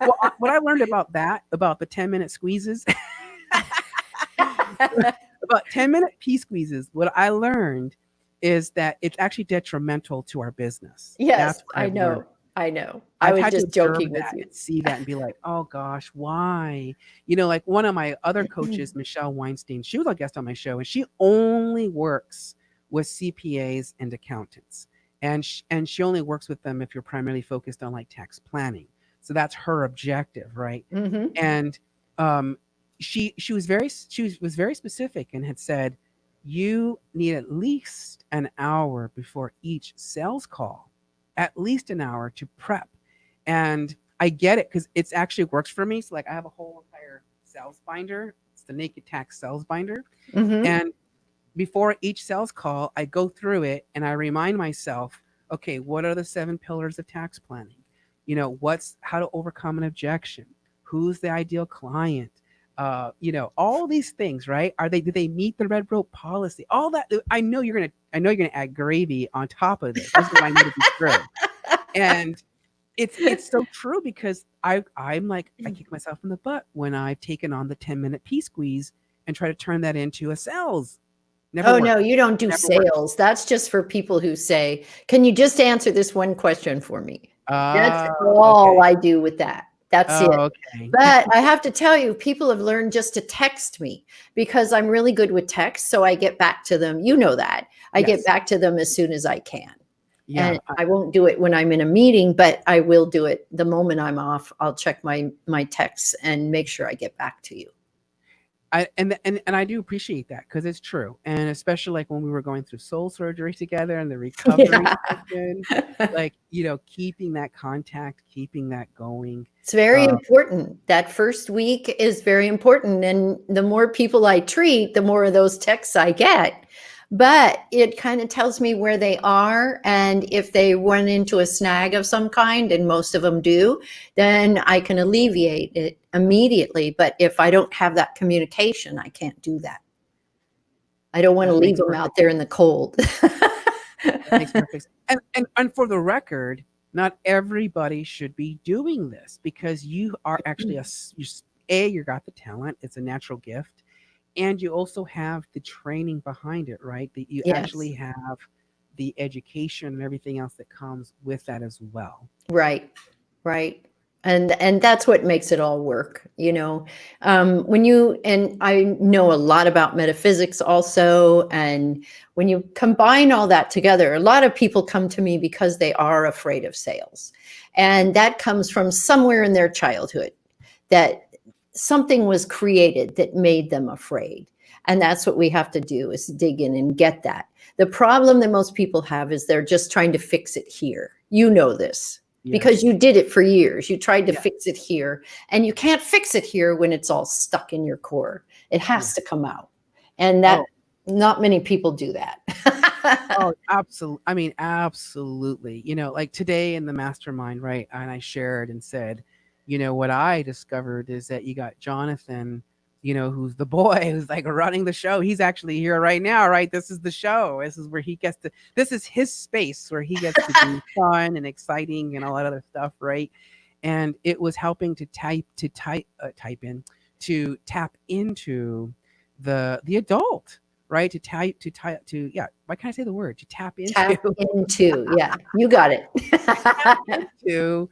Well, what I learned about that, about the 10-minute squeezes, about 10-minute pee squeezes, what I learned is that it's actually detrimental to our business. Yes, That's what I I've learned. know. I know. I I've was had to just observe joking with that you. and see that and be like, oh gosh, why? Like one of my other coaches, Michelle Weinstein, she was a guest on my show and she only works with CPAs and accountants. And she only works with them if you're primarily focused on like tax planning. So that's her objective, right? Mhm. And um, she was very specific and had said, you need at least an hour before each sales call, at least an hour to prep. And I get it because it's actually works for me. So like I have a whole entire sales binder. It's the Naked Tax sales binder. Mhm. And before each sales call, I go through it and I remind myself, okay, what are the 7 pillars of tax planning? What's how to overcome an objection? Who's the ideal client? All these things, right? Do they meet the red rope policy? All that I know you're gonna add gravy on top of this. This is what I know to be true. And it's so true because I'm like I kick myself in the butt when I've taken on the 10-minute pee squeeze and try to turn that into a sales. Never Oh, works. no, you don't do Never works. sales. That's just for people who say, "Can you just answer this one question for me?" That's Okay. all I do with that. That's it. Oh, okay. But I have to tell you, people have learned just to text me because I'm really good with text, so I get back to them. You know that. I get Yes. back to them as soon as I can. Yeah. And I won't do it when I'm in a meeting, but I will do it the moment I'm off. I'll check my texts and make sure I get back to you. And I do appreciate that because it's true, and especially like when we were going through soul surgery together and the recovery Yeah. session, like keeping that contact, keeping that going. It's very Uh, important. That first week is very important. And the more people I treat, the more of those texts I get. But it kind of tells me where they are. And if they run into a snag of some kind, and most of them do, then I can alleviate it immediately. But if I don't have that communication, I can't do that. I don't want to that leave makes them out perfect there in the cold. that makes perfect sense. And for the record, not everybody should be doing this because you are actually you got the talent, it's a natural gift, and you also have the training behind it, right? That you actually Yes. have the education and everything else that comes with that as well. Right, right. And that's what makes it all work, you know. When you and I know a lot about metaphysics also, and when you combine all that together, a lot of people come to me because they are afraid of sales, and that comes from somewhere in their childhood that something was created that made them afraid, and that's what we have to do is dig in and get that. The problem that most people have is they're just trying to fix it here. You know this because Yes. you did it for years. You tried to Yeah. fix it here, and you can't fix it here when it's all stuck in your core. It Yeah. has to come out. And that Oh, not many people do that. oh, absolutely. I mean, absolutely. Like today in the mastermind, right? And I shared and said, what I discovered is that you got Jonathan, who's the boy who's like running the show. He's actually here right now, right? This is the show. This is where this is his space where he gets to be fun and exciting and all that other stuff, right? And it was helping to tap into the adult, right? To yeah, why can't I say the word? To tap into Tap into, yeah, you got it. into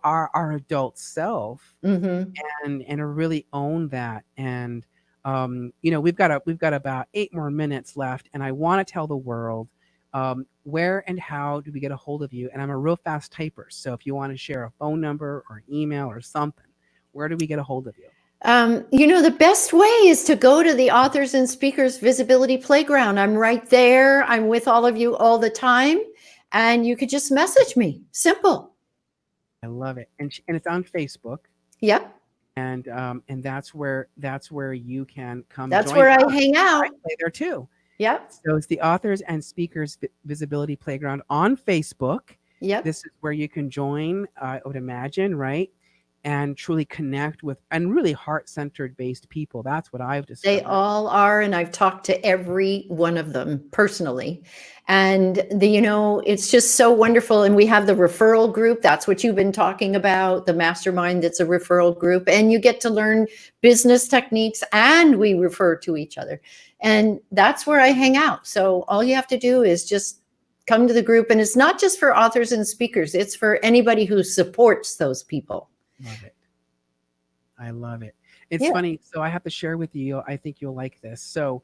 our adult self, Hmm. and really own that. And we've got about 8 more minutes left, and I want to tell the world where and how do we get a hold of you. And I'm a real fast typer, so if you want to share a phone number or email or something, where do we get a hold of you? The best way is to go to the Authors and Speakers Visibility Playground. I'm right there. I'm with all of you all the time. And you could just message me. Simple. I love it. And it's on Facebook, Yep. and that's where you can come That's join where I us. hang I out. play there too. Yep. So it's the Authors and Speakers Visibility Playground on Facebook. Yep. This is where you can join, I would imagine, right? And truly connect with and really heart-centered based people. That's what I've They discovered. all are, and I've talked to every one of them personally. And it's just so wonderful. And we have the referral group. That's what you've been talking about, the mastermind that's a referral group. And you get to learn business techniques and we refer to each other. And that's where I hang out. So all you have to do is just come to the group. And it's not just for authors and speakers, it's for anybody who supports those people. Love it. I love it. It's Yeah. funny. So I have to share with you. I think you'll like this. So,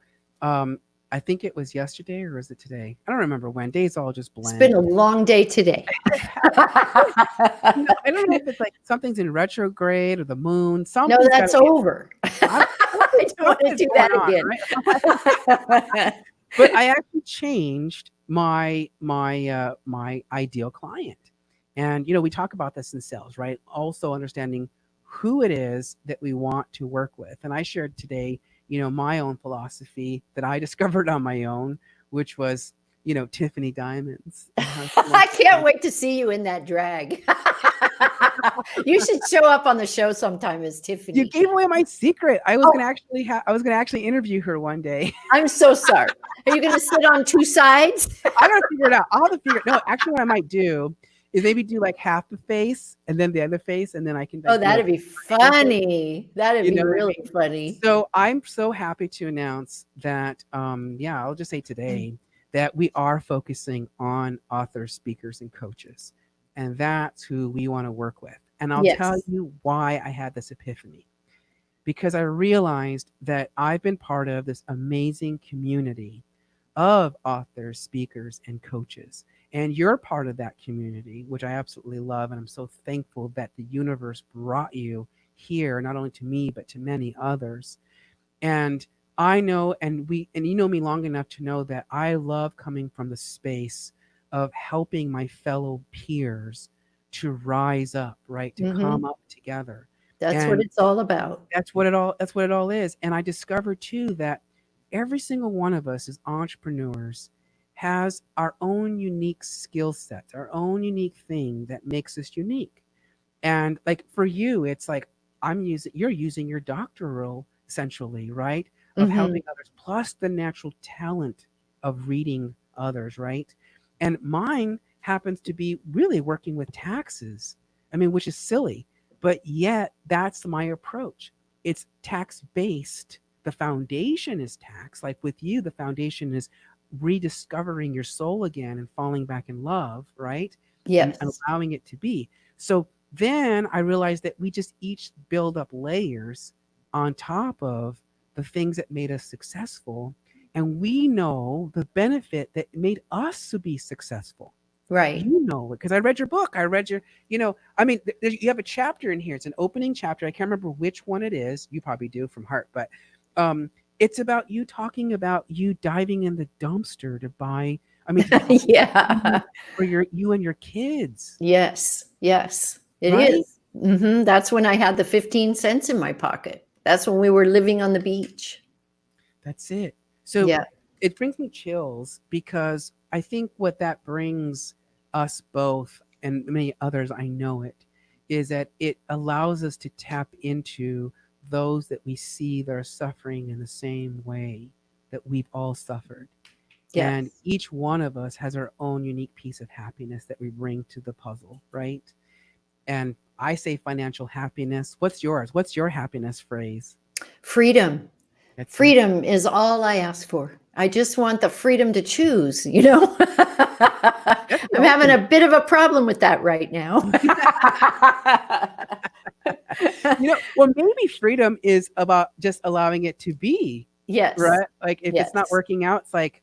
I think it was yesterday or was it today? I don't remember when. Days all just It's been blend. a long day today. I don't know if it's like something's in retrograde or the moon. No, Something's got to that's be. over. I don't, I don't want to something's do going that on, again. right? But I actually changed my ideal client. And we talk about this in sales, right? Also understanding who it is that we want to work with. And I shared today, my own philosophy that I discovered on my own, which was, Tiffany Diamonds and how she I wants can't to. wait to see you in that drag. You should show up on the show sometime as You Tiffany. gave away my secret. Oh, I was gonna actually interview her one day. I'm so sorry. Are you going to sit on two sides? I gotta figure it out. I'll have to figure. No, actually, what I might do is maybe do like half the face and then the other face, and then I can Oh, like do a that'd be triangle thing. funny. That'd You be know what I really mean? funny. So I'm so happy to announce that. Yeah, I'll just say today that we are focusing on authors, speakers, and coaches, and that's who we want to work with. And I'll tell Yes. you why I had this epiphany, because I realized that I've been part of this amazing community of authors, speakers, and coaches. And you're part of that community, which I absolutely love. And I'm so thankful that the universe brought you here, not only to me, but to many others. And I know, and you know me long enough to know that I love coming from the space of helping my fellow peers to rise up, right? To come Hmm. up together. That's what And it's all about. that's what it all is. And I discovered too that every single one of us as entrepreneurs has our own unique skill sets, our own unique thing that makes us unique. And like for you, it's like you're using your doctoral essentially, right? Of Hmm. helping others, plus the natural talent of reading others, right? And mine happens to be really working with taxes. I mean, which is silly, but yet that's my approach. It's tax based. The foundation is tax. Like with you, the foundation is rediscovering your soul again and falling back in love, right? And Yes. allowing it to be. So then I realized that we just each build up layers on top of the things that made us successful. And we know the benefit that made us to be successful. Right. You know it because I read your book. I read your, I mean, you have a chapter in here. It's an opening chapter. I can't remember which one it is. You probably do from heart, but um, it's about you talking about you diving in the dumpster to buy, I mean, to buy food Yeah. for you and your kids, Yes. Yes. It right? is. That's when I had the 15 cents in my pocket. That's when we were living on the beach. That's it. So Yeah. it brings me chills because I think what that brings us both and many others, I know it, is that it allows us to tap into those that we see that are suffering in the same way that we've all suffered. Yes. And each one of us has our own unique piece of happiness that we bring to the puzzle, right? And I say financial happiness. What's yours? What's your happiness phrase? Freedom. That's it. Freedom is all I ask for. I just want the freedom to choose, you know? That's the I'm having a ultimate. bit of a problem with that right now. Well, maybe freedom is about just allowing it to be, Yes. right? Like if it's not Yes. working out, it's like,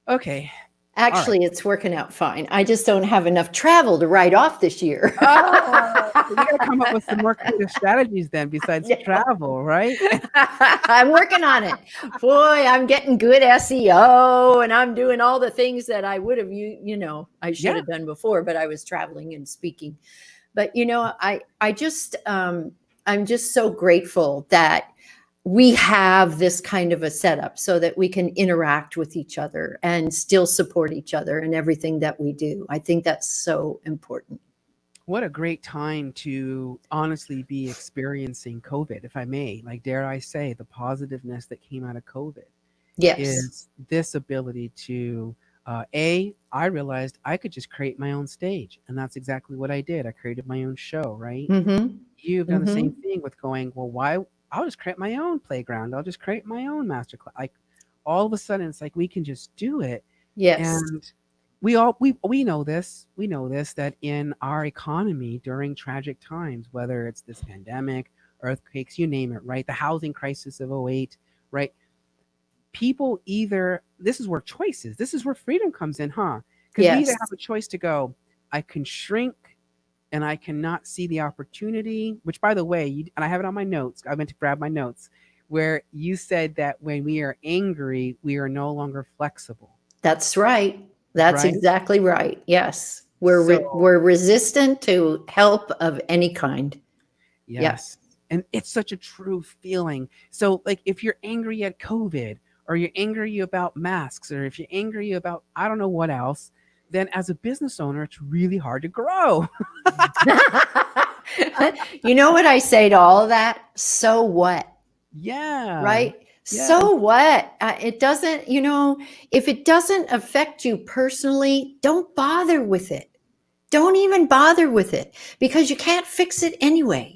okay, all right. Actually, it's working out fine. I just don't have enough travel to write off this year. So you got to come up with some more creative strategies then besides Yeah. travel, right? I'm working on it. Boy, I'm getting good SEO and I'm doing all the things that I would have I should Yeah, have done before, but I was traveling and speaking. But I just I'm just so grateful that we have this kind of a setup so that we can interact with each other and still support each other in everything that we do. I think that's so important. what a great time to honestly be experiencing COVID, if I may. Like, dare I say, the positiveness that came out of COVID Yes. is this ability to I realized I could just create my own stage, and that's exactly what I did. I created my own show, right? Mhm. You've done the same Mhm. thing with going, well, why? I'll just create my own playground. I'll just create my own master class. Like all of a sudden, it's like we can just do it. Yes. And we know this. We know this that in our economy during tragic times, whether it's this pandemic, earthquakes, you name it, right? The housing crisis of '08, right? People either this is where choices, this is where freedom comes in, huh? Because we either Yes. have a choice to go, I can shrink and I cannot see the opportunity, which by the way, and I have it on my notes. I meant to grab my notes where you said that when we are angry, we are no longer flexible, That's right. That's right? exactly right. Yes. So, We're resistant to help of any kind. Yeah. yes. And it's such a true feeling. So, like, if you're angry at COVID, or you're angry about masks, or if you're angry about I don't know what else, then as a business owner, it's really hard to grow. You know what I say to all of that? So what? Yeah. Right? Yes. So what? It doesn't, if it doesn't affect you personally, don't bother with it. Don't even bother with it because you can't fix it anyway.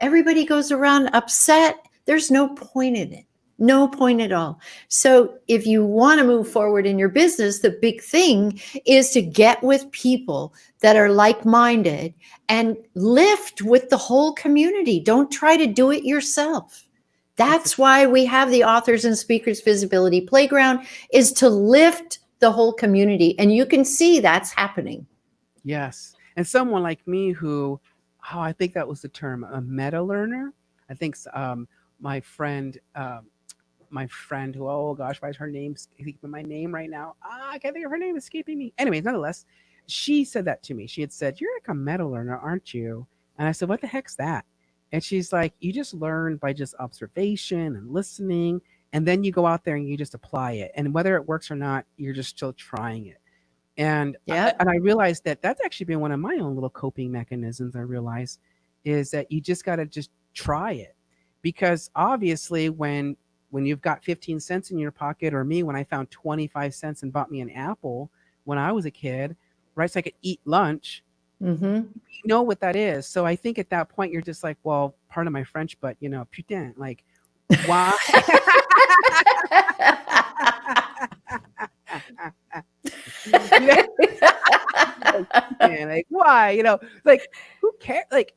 Everybody goes around upset. There's no point in it. No point at all. So, if you want to move forward in your business, the big thing is to get with people that are like minded and lift with the whole community. Don't try to do it yourself. It's a That's why we have the Authors and Speakers Visibility Playground, is to lift the whole community. And you can see that's happening. Yes. And someone like me who, oh, I think that was the term, a meta learner. I think my friend, my friend who, oh gosh, why is her name escaping my name right now? Ah, I can't think of her name, escaping me. Anyways, nonetheless, she said that to me. She had said, "You're like a meta learner, aren't you?" And I said, "What the heck's that?" And she's like, "You just learn by just observation and listening, and then you go out there and you just apply it. And whether it works or not, you're just still trying it." And I Yep. realized that that's actually been one of my own little coping mechanisms. I realize is that you just got to just try it, because obviously when you've got 15 cents in your pocket, or me when I found 25 cents and bought me an apple when I was a kid, right? So I could eat lunch. Mm-hmm. You know what that is. So I think at that point you're just like, well, pardon my French, but putain, like why? You know, like, putain, like why? Like who cares? Like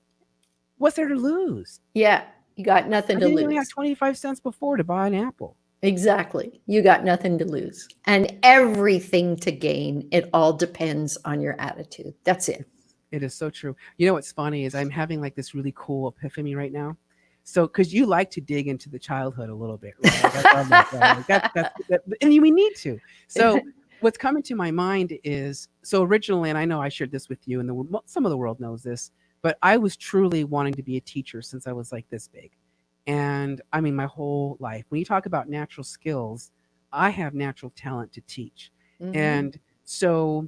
what's there to lose? Yeah, you got I nothing to didn't even have lose. 25 cents before to buy an apple. Exactly. You got nothing to lose and everything to gain. It all depends on your attitude. That's it. It is so true. You know what's funny is I'm having like this really cool epiphany right now. So, because you like to dig into the childhood a little bit, right? Like I love that, right? Like and we need to. So, what's coming to my mind is so originally, and I know I shared this with you, and some of the world knows this, but I was truly wanting to be a teacher since I was like this big, and I mean my whole life. When you talk about natural skills, I have natural talent to teach, Hmm. and so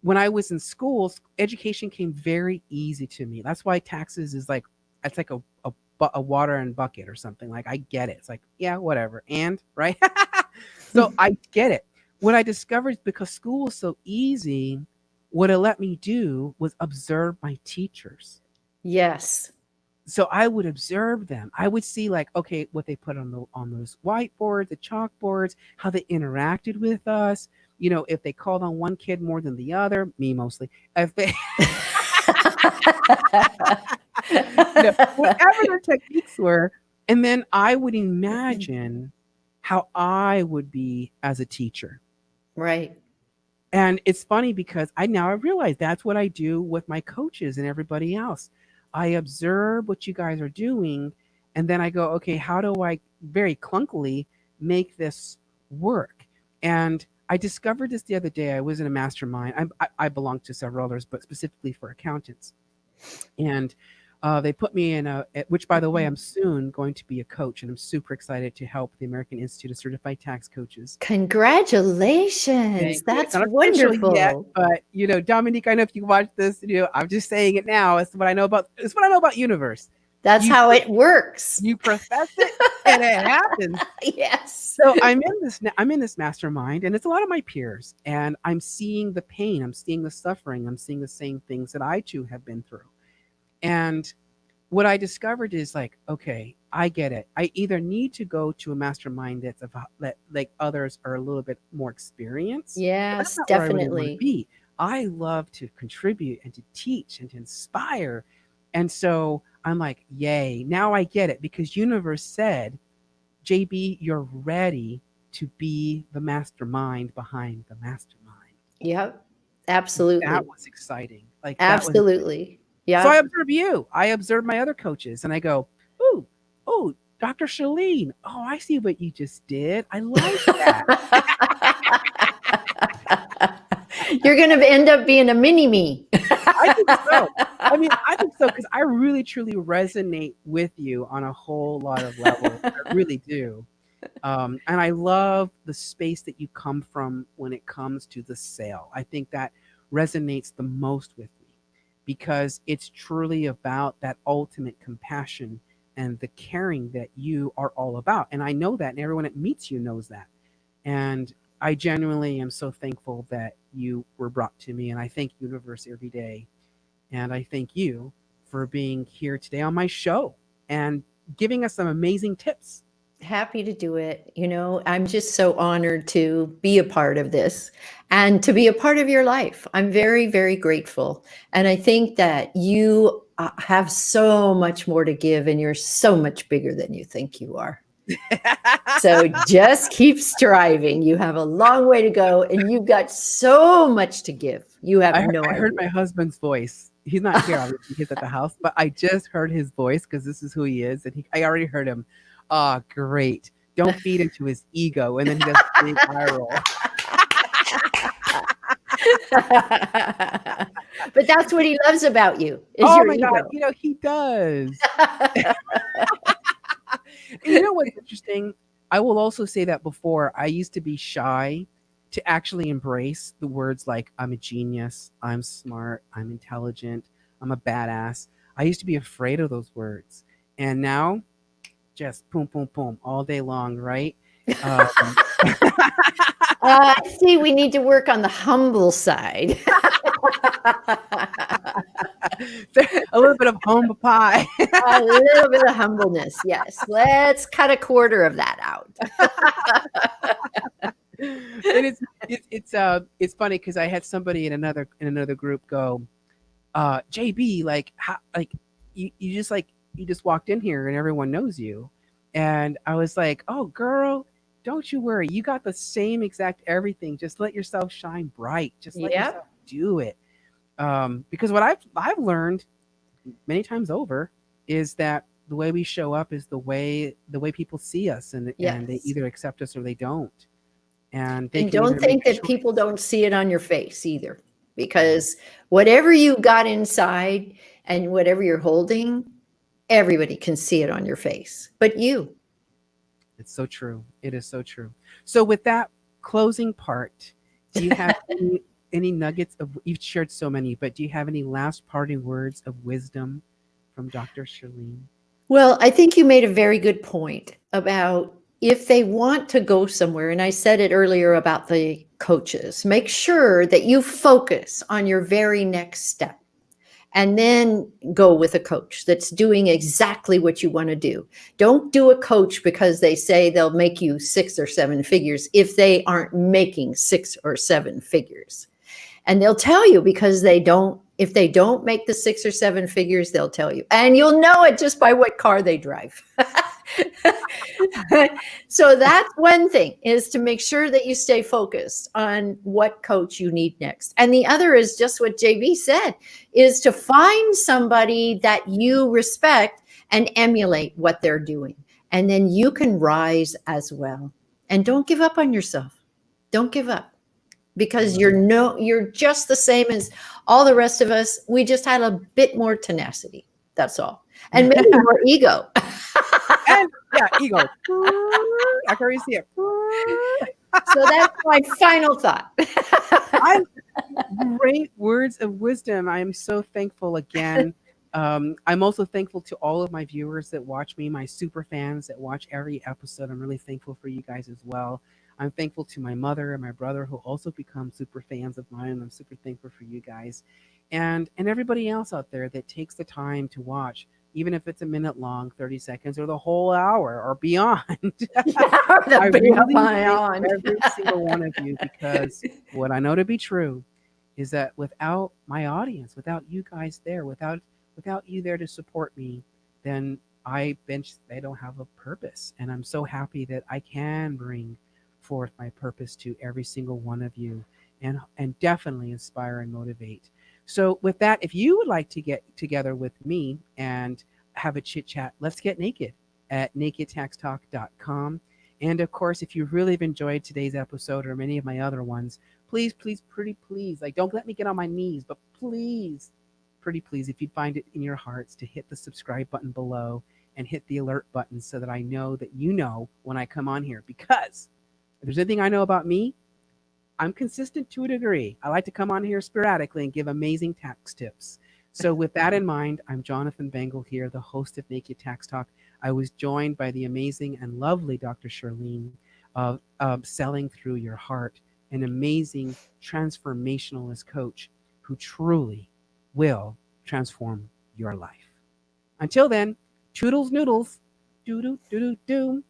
when I was in school, education came very easy to me. That's why taxes is like it's like a water and bucket or something. Like I get it. It's like yeah, whatever. And right, so I get it. What I discovered is because school was so easy, what it let me do was observe my teachers. Yes. So I would observe them. I would see like, okay, what they put on those whiteboards, the chalkboards, how they interacted with us. If they called on one kid more than the other, me mostly. If they, whatever their techniques were, and then I would imagine how I would be as a teacher. Right. And it's funny because I realize that's what I do with my coaches and everybody else. I observe what you guys are doing, and then I go, okay, how do I very clunkily make this work? And I discovered this the other day. I was in a mastermind. I belong to several others, but specifically for accountants. And they put me in which by the way, I'm soon going to be a coach, and I'm super excited to help the American Institute of Certified Tax Coaches. Congratulations. Thank you. It's That's not official yet, wonderful. but Dominique, I know if you watch this, I'm just saying it now. It's what I know about. It's what I know about universe. That's You how it works. you profess it, and it happens. Yes. So I'm in this mastermind, and it's a lot of my peers, and I'm seeing the pain, I'm seeing the suffering, I'm seeing the same things that I too have been through, and what I discovered is like, okay, I get it. I either need to go to a mastermind that's about that like others are a little bit more experienced, but that's Yes, not where I really want to definitely. be. I love to contribute and to teach and to inspire. And so I'm like, yay, now I get it because universe said, JB, you're ready to be the mastermind behind the mastermind. Yep. That Absolutely. was exciting. Like that was Absolutely. so I Yep. observe you. I observe my other coaches and I go, ooh, oh, Dr. Shirlene. Oh, I see what you just did. I like that. You're going to end up being a mini me. I think so. I mean, I think so because I really truly resonate with you on a whole lot of levels. I really do. And I love the space that you come from when it comes to the sale. I think that resonates the most with me because it's truly about that ultimate compassion and the caring that you are all about. And I know that, and everyone that meets you knows that. And I genuinely am so thankful that you were brought to me. And I thank Universe every day. And I thank you for being here today on my show and giving us some amazing tips. Happy to do it. I'm just so honored to be a part of this and to be a part of your life. I'm very, very grateful. And I think that you have so much more to give and you're so much bigger than you think you are. So just keep striving. You have a long way to go and you've got so much to give. You have no I heard idea. my husband's voice. He's not here, obviously, he's at the house, but I just heard his voice because this is who he is, and I already heard him. "Ah, great. Don't feed into his ego," and then he does a big eye roll. But that's what he loves about you is Oh your my god, ego. he does. And you know what's interesting? I will also say that before, I used to be shy to actually embrace the words like I'm a genius, I'm smart, I'm intelligent, I'm a badass. I used to be afraid of those words. And now, just boom, boom, boom, all day long, right? Um, I see we need to work on the humble side. a little bit of humble pie. A little bit of humbleness, yes. Let's cut a quarter of that out. And it's funny because I had somebody in another group go, JB, like how like you just walked in here and everyone knows you. And I was like, oh girl, don't you worry. You got the same exact everything. Just let yourself shine bright. Just let Yep. yourself do it. Because what I've learned many times over is that the way we show up is the way people see us, and they Yes. either accept us or they don't. And they And can don't either make think a that people choice. don't see it on your face either, Yeah. because whatever you got inside and whatever you're holding, everybody can see it on your face, but you. It's so true. It is so true. So with that closing part, do you have any nuggets of you've shared so many, but do you have any last parting words of wisdom from Dr. Shirlene? Well, I think you made a very good point about if they want to go somewhere, and I said it earlier about the coaches, make sure that you focus on your very next step and then go with a coach that's doing exactly what you want to do. Don't do a coach because they say they'll make you 6 or 7 figures if they aren't making 6 or 7 figures. And they'll tell you because they don't, if they don't make the 6 or 7 figures, they'll tell you. And you'll know it just by what car they drive. So that's one thing, is to make sure that you stay focused on what coach you need next. And the other is just what JB said, is to find somebody that you respect and emulate what they're doing. And then you can rise as well. And don't give up on yourself. Don't give up, I because love it. you're just the same as all the rest of us. We just had a bit more tenacity. That's all. And maybe more ego. And yeah, ego. I can already see it. So that's my final thought. I Great words of wisdom. I am so thankful again. I'm also thankful to all of my viewers that watch me, my super fans that watch every episode. I'm really thankful for you guys as well. I'm thankful to my mother and my brother who also become super fans of mine. I'm super thankful for you guys, and everybody else out there that takes the time to watch, even if it's a minute long, 30 seconds, or the whole hour or beyond. I The big really thank on. every single one of you because what I know to be true is that without my audience, without you guys there, without you there to support me, then they don't have a purpose. And I'm so happy that I can bring forth my purpose to every single one of you, and definitely inspire and motivate. So with that, if you would like to get together with me and have a chit chat, let's get naked at nakedtaxtalk.com. And of course, if you really have enjoyed today's episode or many of my other ones, please, please, pretty please, like don't let me get on my knees, but please, pretty please, if you'd find it in your hearts to hit the subscribe button below and hit the alert button so that I know that you know when I come on here. Because if there's anything I know about me, I'm consistent to a degree. I like to come on here sporadically and give amazing tax tips. So, with that in mind, I'm Jonathan Bengal here, the host of Naked Tax Talk. I was joined by the amazing and lovely Dr. Shirlene of Selling Through Your Heart, an amazing transformationalist coach who truly will transform your life. Until then, toodles noodles, doo doo doo doo doo.